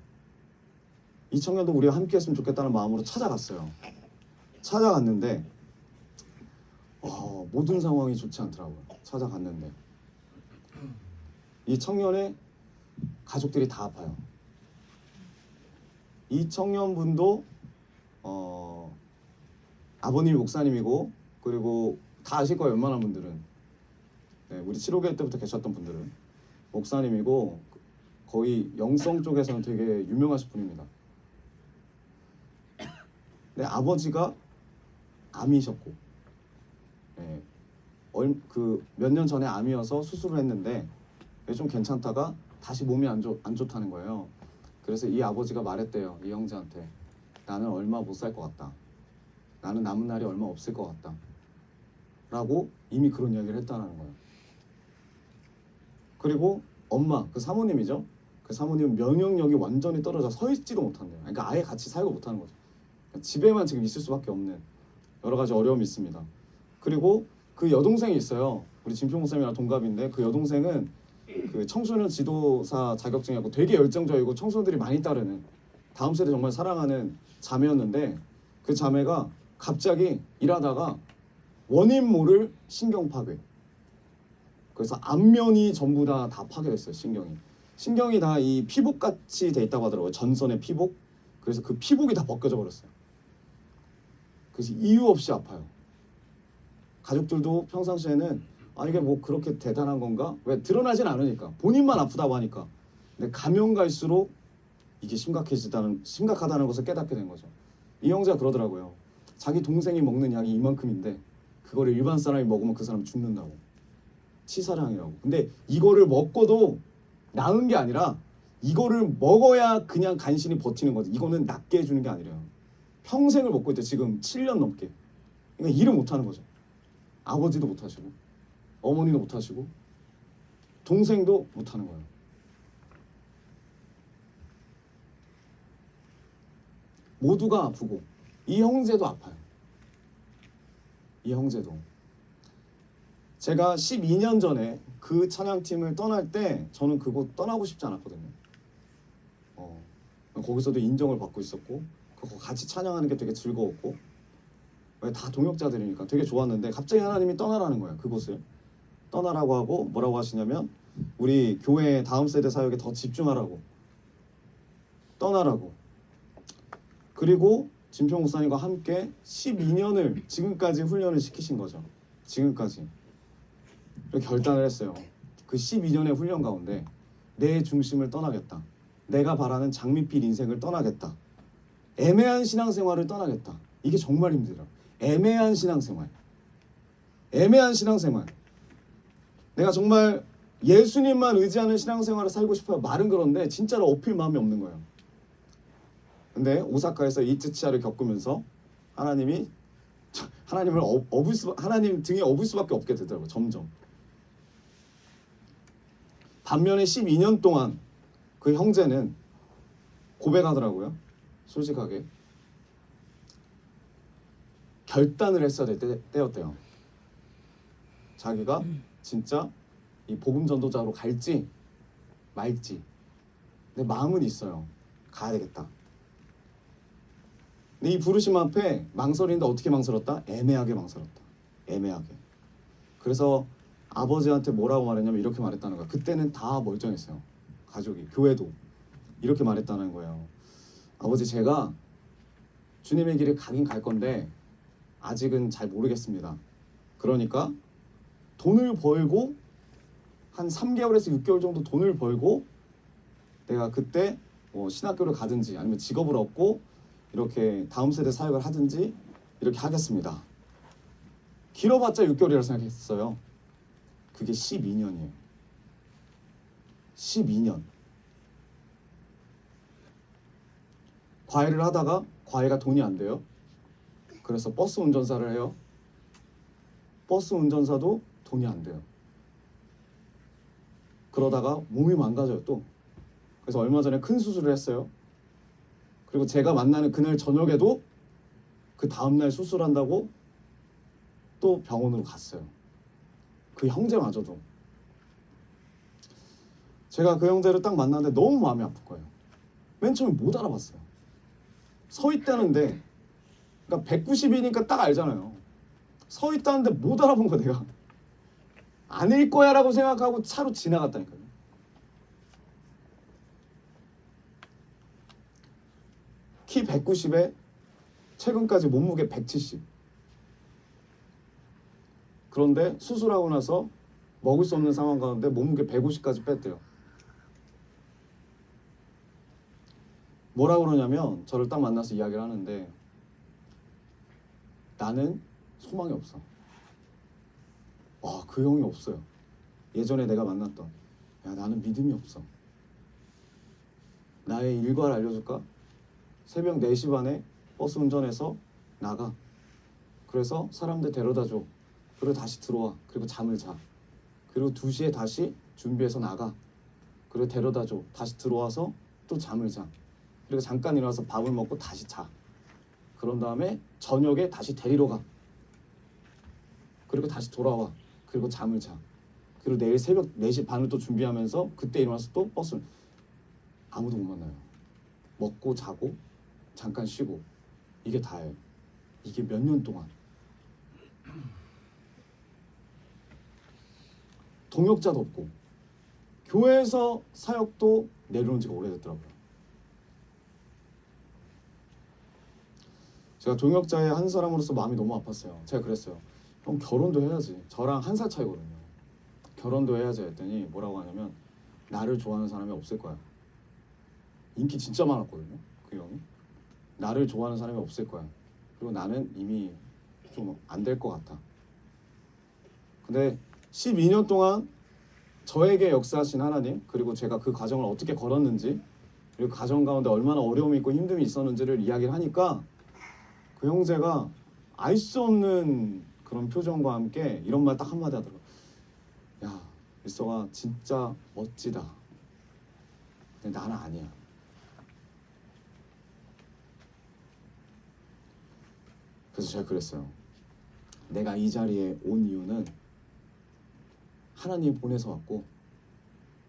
이 청년도 우리가 함께 했으면 좋겠다는 마음으로 찾아갔어요. 찾아갔는데 모든 상황이 좋지 않더라고요. 찾아갔는데 이 청년의 가족들이 다 아파요. 이 청년분도 아버님이 목사님이고 그리고 다 아실 거예요. 웬만한 분들은. 네, 우리 7호교 때부터 계셨던 분들은 목사님이고 거의 영성 쪽에서는 되게 유명하신 분입니다. 네, 아버지가 암이셨고 네, 그 몇 년 전에 암이어서 수술을 했는데 좀 괜찮다가 다시 몸이 안 좋다는 거예요. 그래서 이 아버지가 말했대요. 이 형제한테 나는 얼마 못 살 것 같다. 나는 남은 날이 얼마 없을 것 같다. 라고 이미 그런 이야기를 했다는 거예요. 그리고 엄마, 그 사모님이죠. 그 사모님은 면역력이 완전히 떨어져 서 있지도 못한대요. 그러니까 아예 같이 살고 못하는 거죠. 집에만 지금 있을 수밖에 없는 여러 가지 어려움이 있습니다. 그리고 그 여동생이 있어요. 우리 진표 목사님이랑 동갑인데 그 여동생은 그 청소년 지도사 자격증이 있고 되게 열정적이고 청소년들이 많이 따르는 다음 세대 정말 사랑하는 자매였는데 그 자매가 갑자기 일하다가 원인 모를 신경 파괴. 그래서 안면이 전부 다 파괴됐어요. 신경이 다 이 피복같이 돼 있다고 하더라고요. 전선의 피복. 그래서 그 피복이 다 벗겨져 버렸어요. 그래서 이유 없이 아파요. 가족들도 평상시에는 이게 뭐 그렇게 대단한 건가? 왜 드러나진 않으니까 본인만 아프다고 하니까. 근데 가면 갈수록 이게 심각하다는 것을 깨닫게 된 거죠. 이 형제가 그러더라고요. 자기 동생이 먹는 양이 이만큼인데 그거를 일반 사람이 먹으면 그 사람 죽는다고. 치사량이라고. 근데 이거를 먹고도 나은 게 아니라 이거를 먹어야 그냥 간신히 버티는 거지. 이거는 낫게 해주는 게 아니래요. 평생을 먹고 있대. 지금 7년 넘게. 그러니까 일을 못하는 거죠. 아버지도 못하시고 어머니도 못하시고 동생도 못하는 거예요. 모두가 아프고 이 형제도 아파요. 이 형제도. 제가 12년 전에 그 찬양팀을 떠날 때 저는 그곳 떠나고 싶지 않았거든요. 거기서도 인정을 받고 있었고 그거 같이 찬양하는 게 되게 즐거웠고 왜 다 동역자들이니까 되게 좋았는데 갑자기 하나님이 떠나라는 거예요. 그곳을 떠나라고 하고 뭐라고 하시냐면 우리 교회 다음 세대 사역에 더 집중하라고, 떠나라고. 그리고 진평 목사님과 함께 12년을 지금까지 훈련을 시키신 거죠. 지금까지 결단을 했어요. 그 12년의 훈련 가운데 내 중심을 떠나겠다. 내가 바라는 장밋빛 인생을 떠나겠다. 애매한 신앙생활을 떠나겠다. 이게 정말 힘들어. 애매한 신앙생활. 애매한 신앙생활. 내가 정말 예수님만 의지하는 신앙생활을 살고 싶어요. 말은 그런데 진짜로 어필 마음이 없는 거예요. 근데 오사카에서 이츠치아를 겪으면서 하나님이 하나님 등에 업을 수밖에 없게 되더라고요. 점점. 반면에 12년 동안 그 형제는 고백하더라고요. 솔직하게. 결단을 했어야 될 때였대요. 자기가 진짜 이 복음 전도자로 갈지 말지. 근데 마음은 있어요. 가야 되겠다. 근데 이 부르심 앞에 망설이는데 어떻게 망설였다? 애매하게 망설였다. 애매하게. 그래서 아버지한테 뭐라고 말했냐면 이렇게 말했다는 거야. 그때는 다 멀쩡했어요. 가족이, 교회도. 이렇게 말했다는 거예요. 아버지, 제가 주님의 길을 가긴 갈 건데 아직은 잘 모르겠습니다. 그러니까 돈을 벌고 한 3개월에서 6개월 정도 돈을 벌고 내가 그때 뭐 신학교를 가든지 아니면 직업을 얻고 이렇게 다음 세대 사역을 하든지 이렇게 하겠습니다. 길어봤자 6개월이라 생각했어요. 그게 12년이에요. 12년. 과외를 하다가 과외가 돈이 안 돼요. 그래서 버스 운전사를 해요. 버스 운전사도 돈이 안 돼요. 그러다가 몸이 망가져요 또. 그래서 얼마 전에 큰 수술을 했어요. 그리고 제가 만나는 그날 저녁에도 그 다음날 수술한다고 또 병원으로 갔어요. 그 형제마저도. 제가 그 형제를 딱 만났는데 너무 마음이 아플 거예요. 맨 처음에 못 알아봤어요. 서 있다는데, 그러니까 190이니까 딱 알잖아요. 서 있다는데 못 알아본 거 내가. 아닐 거야 라고 생각하고 차로 지나갔다니까요. 키 190에 최근까지 몸무게 170. 그런데 수술하고 나서 먹을 수 없는 상황 가운데 몸무게 150까지 뺐대요. 뭐라고 그러냐면 저를 딱 만나서 이야기를 하는데 나는 소망이 없어. 와, 그 형이 없어요. 예전에 내가 만났던 야, 나는 믿음이 없어. 나의 일과를 알려줄까? 새벽 4시 반에 버스 운전해서 나가. 그래서 사람들 데려다줘. 그리고 다시 들어와. 그리고 잠을 자. 그리고 2시에 다시 준비해서 나가. 그리고 데려다줘. 다시 들어와서 또 잠을 자. 그리고 잠깐 일어나서 밥을 먹고 다시 자. 그런 다음에 저녁에 다시 데리러 가. 그리고 다시 돌아와. 그리고 잠을 자. 그리고 내일 새벽 4시 반을 또 준비하면서 그때 일어나서 또 버스. 아무도 못 만나요. 먹고 자고 잠깐 쉬고 이게 다예요. 이게 몇 년 동안. 동역자도 없고 교회에서 사역도 내려온 지가 오래됐더라고요. 제가 동역자의 한 사람으로서 마음이 너무 아팠어요. 제가 그랬어요. 형 결혼도 해야지. 저랑 1살 차이거든요. 결혼도 해야지 했더니 뭐라고 하냐면 나를 좋아하는 사람이 없을 거야. 인기 진짜 많았거든요. 그 형이. 나를 좋아하는 사람이 없을 거야. 그리고 나는 이미 좀 안 될 것 같아. 근데 12년 동안 저에게 역사하신 하나님, 그리고 제가 그 과정을 어떻게 걸었는지, 그리고 가정 가운데 얼마나 어려움이 있고 힘듦이 있었는지를 이야기를 하니까 그 형제가 알 수 없는 그런 표정과 함께 이런 말 딱 한마디 하더라고요. 야, 일서가 진짜 멋지다. 근데 나는 아니야. 그래서 제가 그랬어요. 내가 이 자리에 온 이유는 하나님 보내서 왔고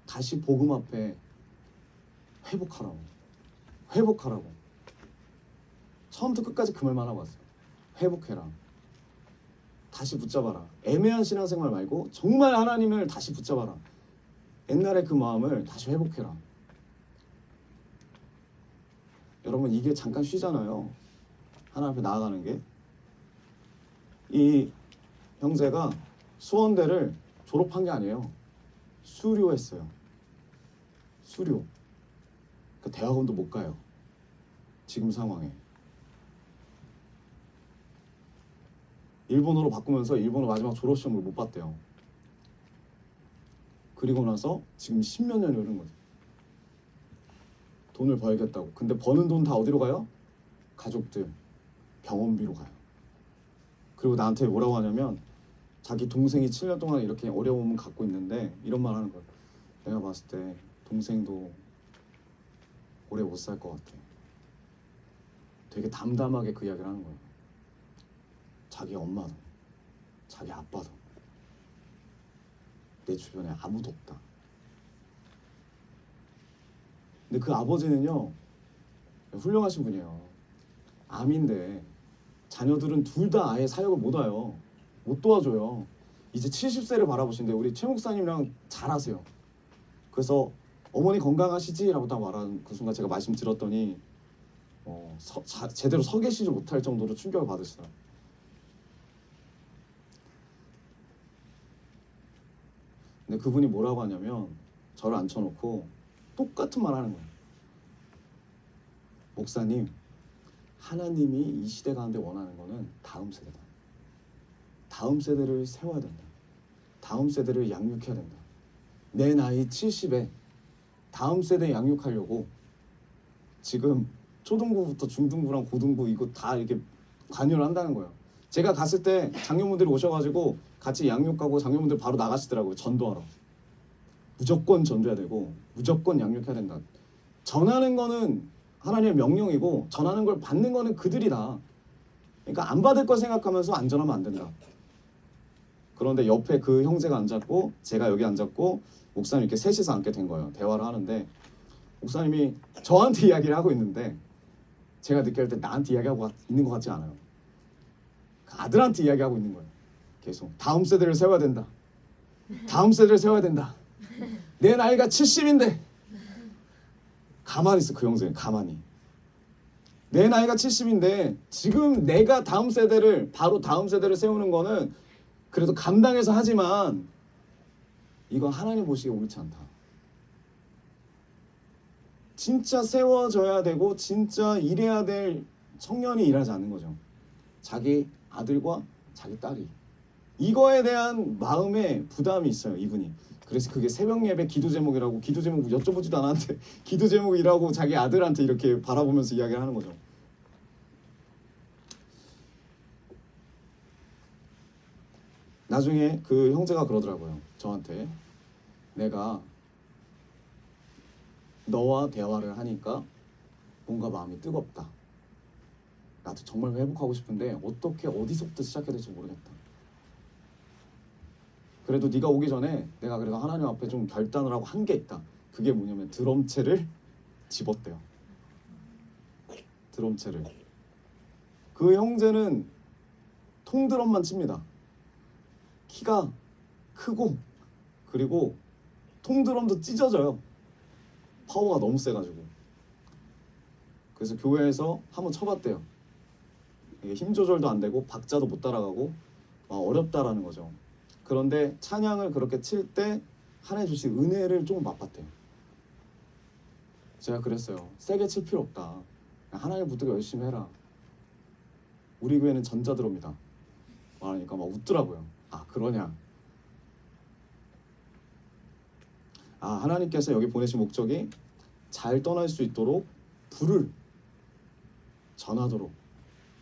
다시 복음 앞에 회복하라고. 회복하라고. 처음부터 끝까지 그 말만 하고 왔어요. 회복해라. 다시 붙잡아라. 애매한 신앙생활 말고 정말 하나님을 다시 붙잡아라. 옛날에 그 마음을 다시 회복해라. 여러분, 이게 잠깐 쉬잖아요. 하나님 앞에 나아가는 게. 이 형제가 수원대를 졸업한 게 아니에요. 수료했어요. 수료. 그 대학원도 못 가요. 지금 상황에. 일본어로 바꾸면서 일본어 마지막 졸업시험을 못 봤대요. 그리고 나서 지금 10몇 년이 흐른 거죠. 돈을 벌겠다고. 근데 버는 돈 다 어디로 가요? 가족들, 병원비로 가요. 그리고 나한테 뭐라고 하냐면 자기 동생이 7년 동안 이렇게 어려움을 갖고 있는데 이런 말 하는 거예요. 내가 봤을 때 동생도 오래 못 살 것 같아. 되게 담담하게 그 이야기를 하는 거예요. 자기 엄마도, 자기 아빠도, 내 주변에 아무도 없다. 근데 그 아버지는요, 훌륭하신 분이에요. 암인데 자녀들은 둘 다 아예 사역을 못 와요. 못 도와줘요. 이제 70세를 바라보신데 우리 최 목사님이랑 잘 아세요. 그래서 어머니 건강하시지? 라고 딱 말한 그 순간 제가 말씀 들었더니 제대로 서 계시지 못할 정도로 충격을 받으시더라고요. 근데 그분이 뭐라고 하냐면 저를 앉혀놓고 똑같은 말 하는 거예요. 목사님, 하나님이 이 시대 가운데 원하는 거는 다음 세대다. 다음 세대를 세워야 된다. 다음 세대를 양육해야 된다. 내 나이 70에 다음 세대 양육하려고 지금 초등부부터 중등부랑 고등부 이거 다 이렇게 관여를 한다는 거예요. 제가 갔을 때 장로분들이 오셔가지고 같이 양육 가고 장로분들 바로 나가시더라고요. 전도하러. 무조건 전도해야 되고 무조건 양육해야 된다. 전하는 거는 하나님의 명령이고 전하는 걸 받는 거는 그들이다. 그러니까 안 받을 거 생각하면서 안 전하면 안 된다. 그런데 옆에 그 형제가 앉았고 제가 여기 앉았고 목사님 이렇게 셋이서 앉게 된 거예요. 대화를 하는데 목사님이 저한테 이야기를 하고 있는데 제가 느낄 때 나한테 이야기하고 있는 것 같지 않아요. 그 아들한테 이야기하고 있는 거예요. 계속 다음 세대를 세워야 된다. 다음 세대를 세워야 된다. 내 나이가 70인데 가만히 있어. 그 형제는 가만히. 내 나이가 70인데 지금 내가 다음 세대를 바로 다음 세대를 세우는 거는 그래도 감당해서 하지만 이건 하나님 보시기에 옳지 않다. 진짜 세워져야 되고 진짜 일해야 될 청년이 일하지 않는 거죠. 자기 아들과 자기 딸이. 이거에 대한 마음에 부담이 있어요, 이분이. 그래서 그게 새벽 예배 기도 제목이라고, 기도 제목 여쭤보지도 않았는데 기도 제목이라고 자기 아들한테 이렇게 바라보면서 이야기를 하는 거죠. 나중에 그 형제가 그러더라고요. 저한테 내가 너와 대화를 하니까 뭔가 마음이 뜨겁다. 나도 정말 회복하고 싶은데 어떻게 어디서부터 시작해야 될지 모르겠다. 그래도 네가 오기 전에 내가 그래도 하나님 앞에 좀 결단을 하고 한 게 있다. 그게 뭐냐면 드럼체를 집었대요. 드럼체를. 그 형제는 통드럼만 칩니다. 키가 크고 그리고 통드럼도 찢어져요. 파워가 너무 세가지고. 그래서 교회에서 한번 쳐봤대요. 이게 힘 조절도 안 되고 박자도 못 따라가고 어렵다라는 거죠. 그런데 찬양을 그렇게 칠 때 하나님 주신 은혜를 조금 맛봤대요. 제가 그랬어요. 세게 칠 필요 없다. 하나님 붙들고 열심히 해라. 우리 교회는 전자드롭니다. 말하니까 막 웃더라고요. 아, 그러냐. 아, 하나님께서 여기 보내신 목적이 잘 떠날 수 있도록 불을 전하도록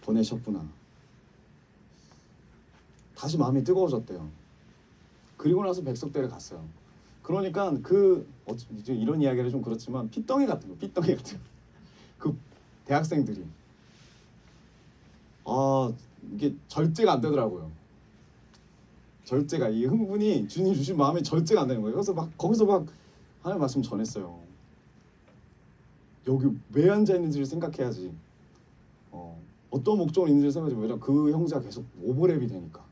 보내셨구나. 다시 마음이 뜨거워졌대요. 그리고 나서 백석대를 갔어요. 그러니까 이제 이런 이야기를 좀 그렇지만 핏덩이 같은 거, 핏덩이 같은 거. 그 대학생들이 이게 절제가 안 되더라고요. 절제가, 이 흥분이 주님 주신 마음에 절제가 안 되는 거예요. 그래서 거기서 하나님 말씀 전했어요. 여기 왜 앉아 있는지를 생각해야지. 어떤 목적으로 있는지를 생각하지. 왜냐면 그 형제가 계속 오버랩이 되니까.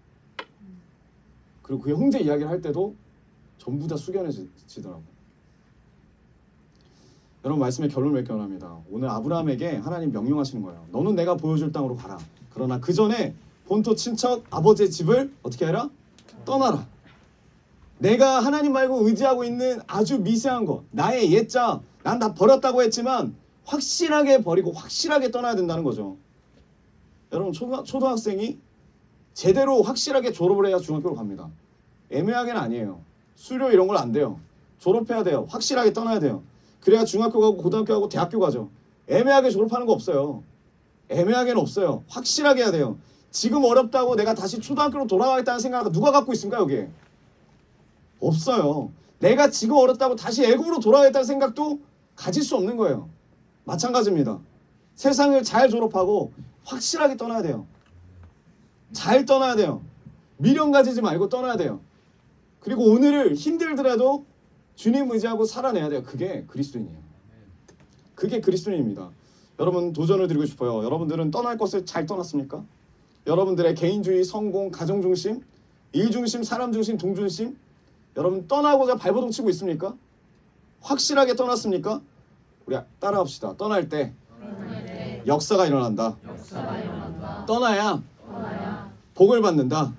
그리고 그 형제 이야기를 할 때도 전부 다 숙연해지더라고요. 여러분, 말씀의 결론을 맺기 원합니다. 오늘 아브라함에게 하나님 명령하시는 거예요. 너는 내가 보여줄 땅으로 가라. 그러나 그 전에 본토 친척 아버지의 집을 어떻게 해라? 떠나라. 내가 하나님 말고 의지하고 있는 아주 미세한 거, 나의 옛자, 난 다 버렸다고 했지만 확실하게 버리고 확실하게 떠나야 된다는 거죠. 여러분, 초등학생이 제대로 확실하게 졸업을 해야 중학교로 갑니다. 애매하게는 아니에요. 수료 이런 걸 안 돼요. 졸업해야 돼요. 확실하게 떠나야 돼요. 그래야 중학교 가고 고등학교 가고 대학교 가죠. 애매하게 졸업하는 거 없어요. 애매하게는 없어요. 확실하게 해야 돼요. 지금 어렵다고 내가 다시 초등학교로 돌아가겠다는 생각을 누가 갖고 있습니까, 여기에? 없어요. 내가 지금 어렵다고 다시 애국으로 돌아가겠다는 생각도 가질 수 없는 거예요. 마찬가지입니다. 세상을 잘 졸업하고 확실하게 떠나야 돼요. 잘 떠나야 돼요. 미련 가지지 말고 떠나야 돼요. 그리고 오늘을 힘들더라도 주님 의지하고 살아내야 돼요. 그게 그리스도인이에요. 그게 그리스도인입니다. 여러분, 도전을 드리고 싶어요. 여러분들은 떠날 것을 잘 떠났습니까? 여러분들의 개인주의, 성공, 가정중심, 일중심, 사람중심, 동중심, 여러분 떠나고자 발버둥 치고 있습니까? 확실하게 떠났습니까? 우리 따라합시다. 떠날 때 역사가 일어난다. 떠나야 복을 받는다.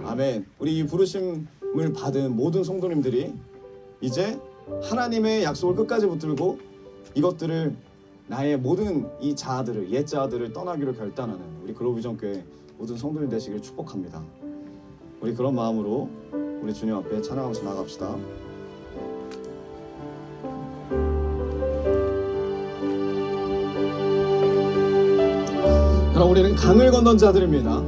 아멘. 우리 이 부르심을 받은 모든 성도님들이 이제 하나님의 약속을 끝까지 붙들고 이것들을, 나의 모든 이 자아들을, 옛 자아들을 떠나기로 결단하는 우리 글로비전교회 모든 성도님 되시길 축복합니다. 우리 그런 마음으로 우리 주님 앞에 찬양하면서 나갑시다. 그럼 우리는 강을 건넌 자들입니다.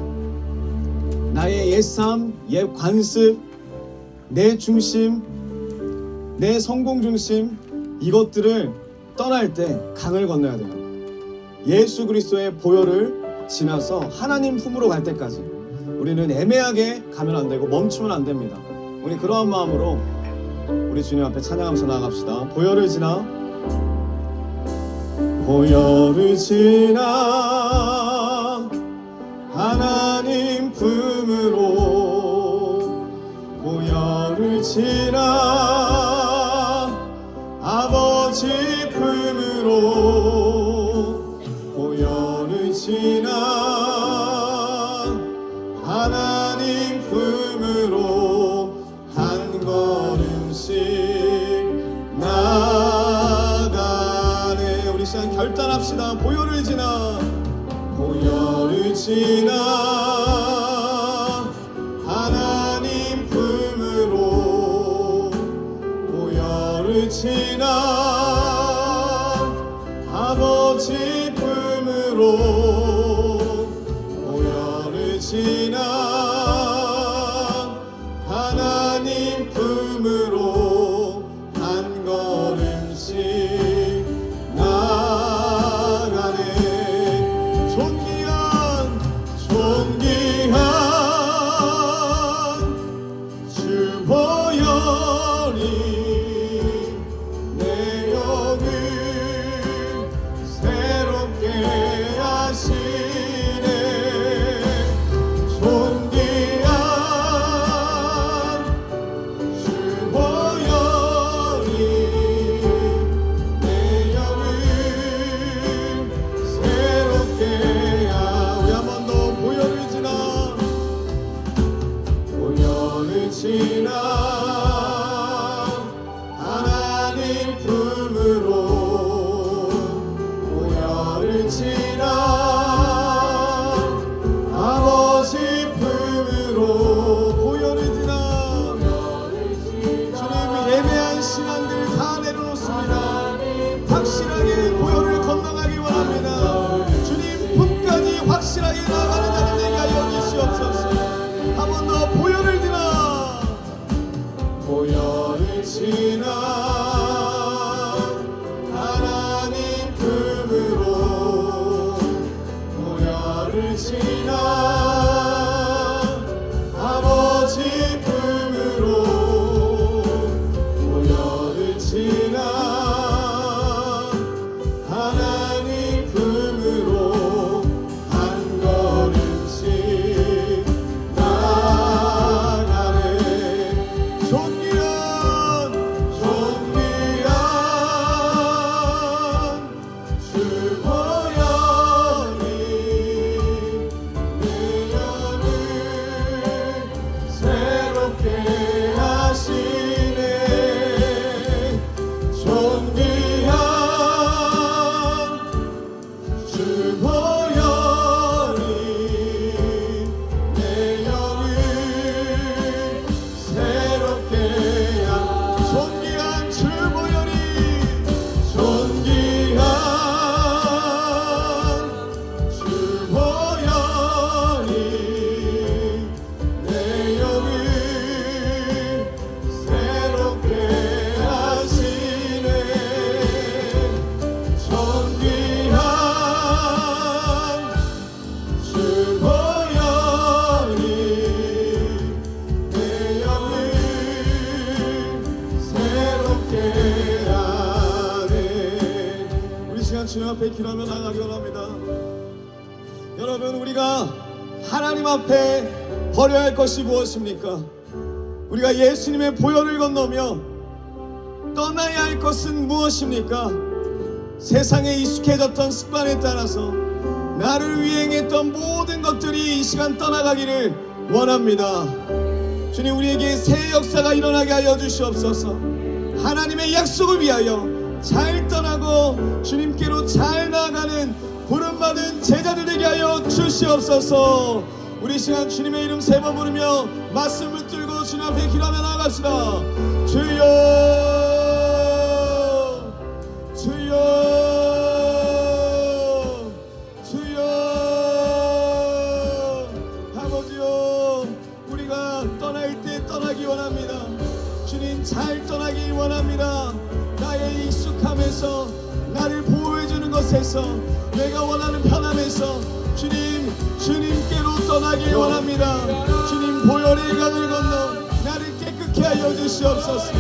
나의 옛삶, 옛 관습, 내 중심, 내 성공 중심, 이것들을 떠날 때 강을 건너야 돼요. 예수 그리스도의 보혈을 지나서 하나님 품으로 갈 때까지 우리는 애매하게 가면 안 되고 멈추면 안 됩니다. 우리 그러한 마음으로 우리 주님 앞에 찬양하면서 나아갑시다. 보혈을 지나, 보혈을 지나 하나님 품으로, 보혈을 지나 아버지 품으로, 보혈을 지나 하나님 품으로 한 걸음씩 나가네. 우리 시간 결단합시다. 보혈을 지나, 보혈을 지나 하나님 품으로, 보혈을 지나 아버지 품으로, 보혈을 지나 하나님 품으로 한 걸음씩 나가네. 존귀한 주 보혈이 내 영을 새롭게 하시네. 존귀한 주 보혈이 내 영을 새롭게 우리 한 번 더 보혈을 지나, 보혈을 지나 하나님 품으로, 지나 하나님 품으로 보혈을 지나 아버지 품으로 보혈을 지나 하나님 품으로 한 걸음씩 나가네. 존귀한 주 보혈이 내 영을 새롭게 하시네. 존귀한 주 보혈이 내 영을 새롭게 존귀한 주 보혈이 존귀한 주 보혈이 내 영을 새롭게 하시네. 존귀한 주 보혈이 내 영을 새롭게 하네. 우리 시간 주님 앞에 기도하며 나가기 원합니다. 여러분, 우리가 하나님 앞에 버려야 할 것이 무엇입니까? 우리가 예수님의 보혈을 건너며 떠나야 할 것은 무엇입니까? 세상에 익숙해졌던 습관에 따라서 나를 위해 행했던 모든 것들이 이 시간 떠나가기를 원합니다. 주님, 우리에게 새 역사가 일어나게 하여 주시옵소서. 하나님의 약속을 위하여 잘 떠나고 주님께로 잘 나아가는 부름받은 제자들 되게 하여 주시옵소서. 우리 시간 주님의 이름 세 번 부르며 말씀 붙들고 주님 앞에 기도하며 나아갑시다. 주여 주여 주여. 아버지여, 우리가 떠날 때 떠나기 원합니다. 주님, 잘 떠나기 원합니다. 나의 익숙함에서, 나를 보호해주는 것에서, 내가 원하는 편함에서 주님께로 떠나기 원합니다. 주님, 보혈의 강을 건너 나를 깨끗게 하여 주시옵소서.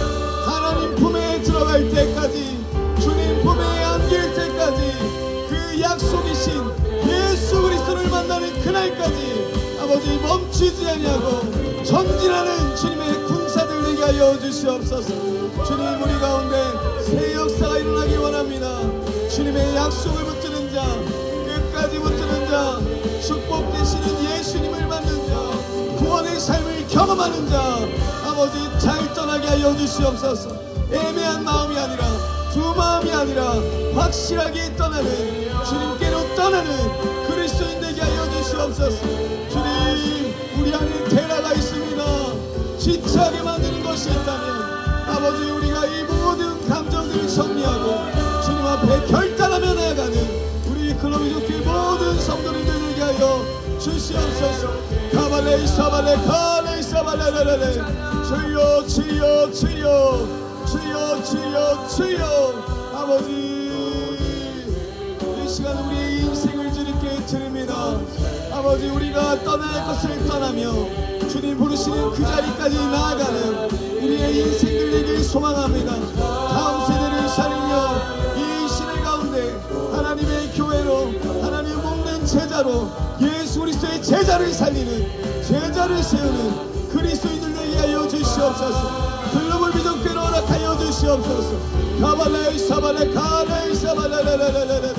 하나님 품에 들어갈 때까지, 주님 품에 안길 때까지, 그 약속이신 예수 그리스도를 만나는 그날까지 아버지 멈추지 아니하고 전진하는 주님의 군사들 되게 하여 주시옵소서. 주님, 우리 가운데 새 역사가 일어나기 원합니다. 주님의 약속을 붙드는 자, 끝까지 붙드는 자, 축복 되시는 예수님을 받는 자, 구원의 삶을 경험하는 자, 아버지 잘 떠나게 하여 주시옵소서. 애매한 마음이 아니라, 두 마음이 아니라 확실하게 떠나는, 주님께로 떠나는 그리스도인 되게 하여 주시옵소서. 주님, 우리 안에 테라가 있습니다. 지체하게 만드는 것이 있다면 아버지, 우리가 이 모든 감정들을 정리하고 주님 앞에 결단하며 나아가는 우리 글로리 교회 모든 성도님들 되게 하여 주시옵소서. 가발레 사발레 가레 사발레레레. 주여 주여 주여 주여 주여 주여. 아버지, 이 시간 우리의 인생을 주님께 드립니다. 아버지, 우리가 떠날 것을 떠나며 주님 부르시는 그 자리까지 나아가는 우리의 인생들에게 소망합니다. 다음 세대를 살리며 이 시대 가운데 하나님의 교회로, 하나님 먹는 제자로, 예수 그리스도의 제자를 살리는, 제자를 세우는 그리스도인들 되게 하여 주시옵소서. 글로벌 비전교회로 허락하여 주시옵소서. 가발레 사발레 가레 사발레레레레레레.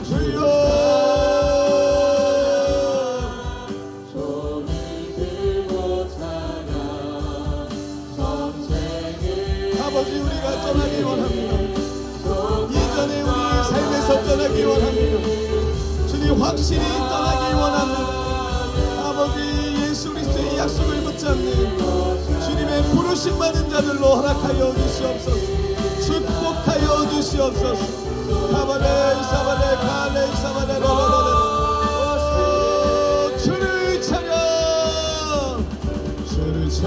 주여 아버지, 우리가 떠나기 원합니다. 이전에 우리 삶에서 떠나기 원합니다. 주님, 확실히 떠나기 원합니다. 아버지, 예수 그리스도의 약속을 붙잡는 주님의 부르심 받은 자들로 허락하여 주시옵소서. 축복하여 주시옵소서. 가발레 사발레 가레 사발레레레레. 주를 찬양, 주를 찬양,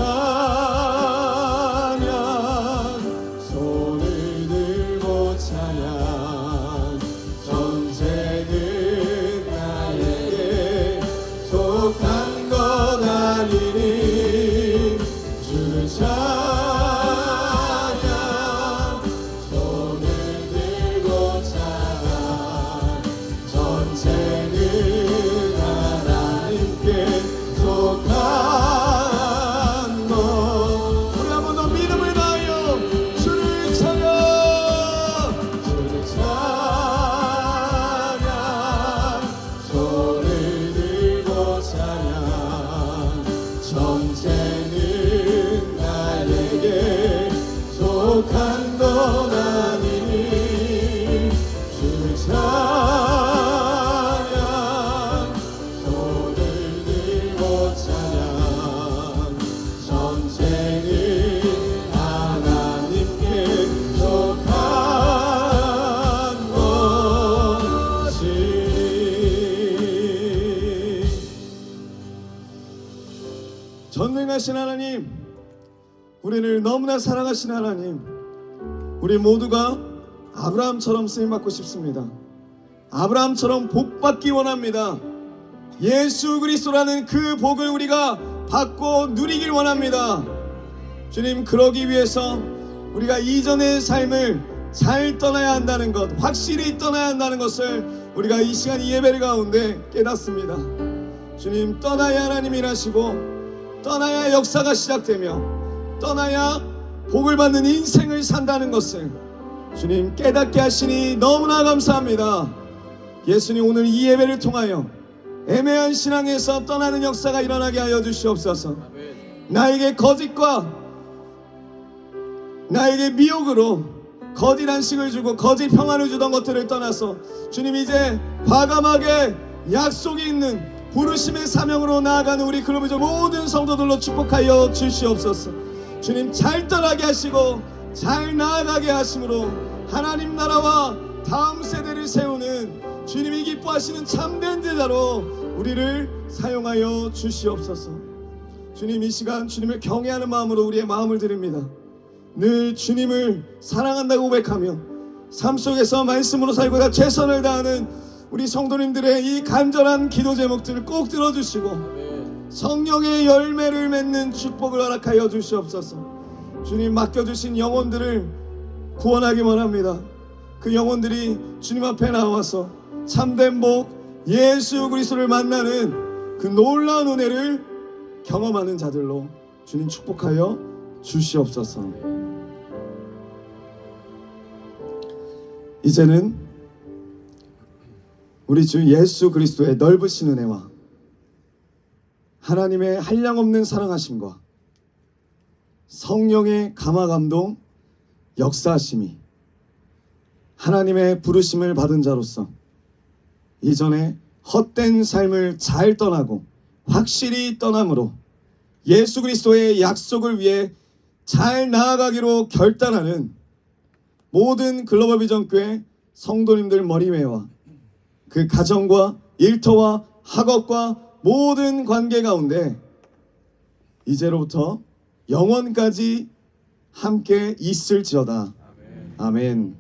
전능하신 하나님, 우리를 너무나 사랑하신 하나님, 우리 모두가 아브라함처럼 쓰임받고 싶습니다. 아브라함처럼 복받기 원합니다. 예수 그리스도라는 그 복을 우리가 받고 누리길 원합니다. 주님, 그러기 위해서 우리가 이전의 삶을 잘 떠나야 한다는 것, 확실히 떠나야 한다는 것을 우리가 이 시간 이 예배를 가운데 깨닫습니다. 주님, 떠나야 하나님 일하시고 떠나야 역사가 시작되며 떠나야 복을 받는 인생을 산다는 것을 주님 깨닫게 하시니 너무나 감사합니다. 예수님, 오늘 이 예배를 통하여 애매한 신앙에서 떠나는 역사가 일어나게 하여 주시옵소서. 나에게 거짓과 나에게 미혹으로 거짓 안식을 주고 거짓 평안을 주던 것들을 떠나서 주님, 이제 과감하게 약속이 있는 부르심의 사명으로 나아가는 우리 글로벌 모든 성도들로 축복하여 주시옵소서. 주님, 잘 떠나게 하시고 잘 나아가게 하심으로 하나님 나라와 다음 세대를 세우는 주님이 기뻐하시는 참된 제자로 우리를 사용하여 주시옵소서. 주님, 이 시간 주님을 경외하는 마음으로 우리의 마음을 드립니다. 늘 주님을 사랑한다고 고백하며 삶 속에서 말씀으로 살고자 최선을 다하는 우리 성도님들의 이 간절한 기도 제목들을 꼭 들어주시고 성령의 열매를 맺는 축복을 허락하여 주시옵소서. 주님, 맡겨주신 영혼들을 구원하기 원합니다. 그 영혼들이 주님 앞에 나와서 참된 복 예수 그리스도를 만나는 그 놀라운 은혜를 경험하는 자들로 주님 축복하여 주시옵소서. 이제는 우리 주 예수 그리스도의 넓으신 은혜와 하나님의 한량없는 사랑하심과 성령의 감화감동 역사하심이 하나님의 부르심을 받은 자로서 이전에 헛된 삶을 잘 떠나고 확실히 떠남으로 예수 그리스도의 약속을 위해 잘 나아가기로 결단하는 모든 글로벌 비전교회 성도님들 머리매와 그 가정과 일터와 학업과 모든 관계 가운데 이제로부터 영원까지 함께 있을지어다. 아멘.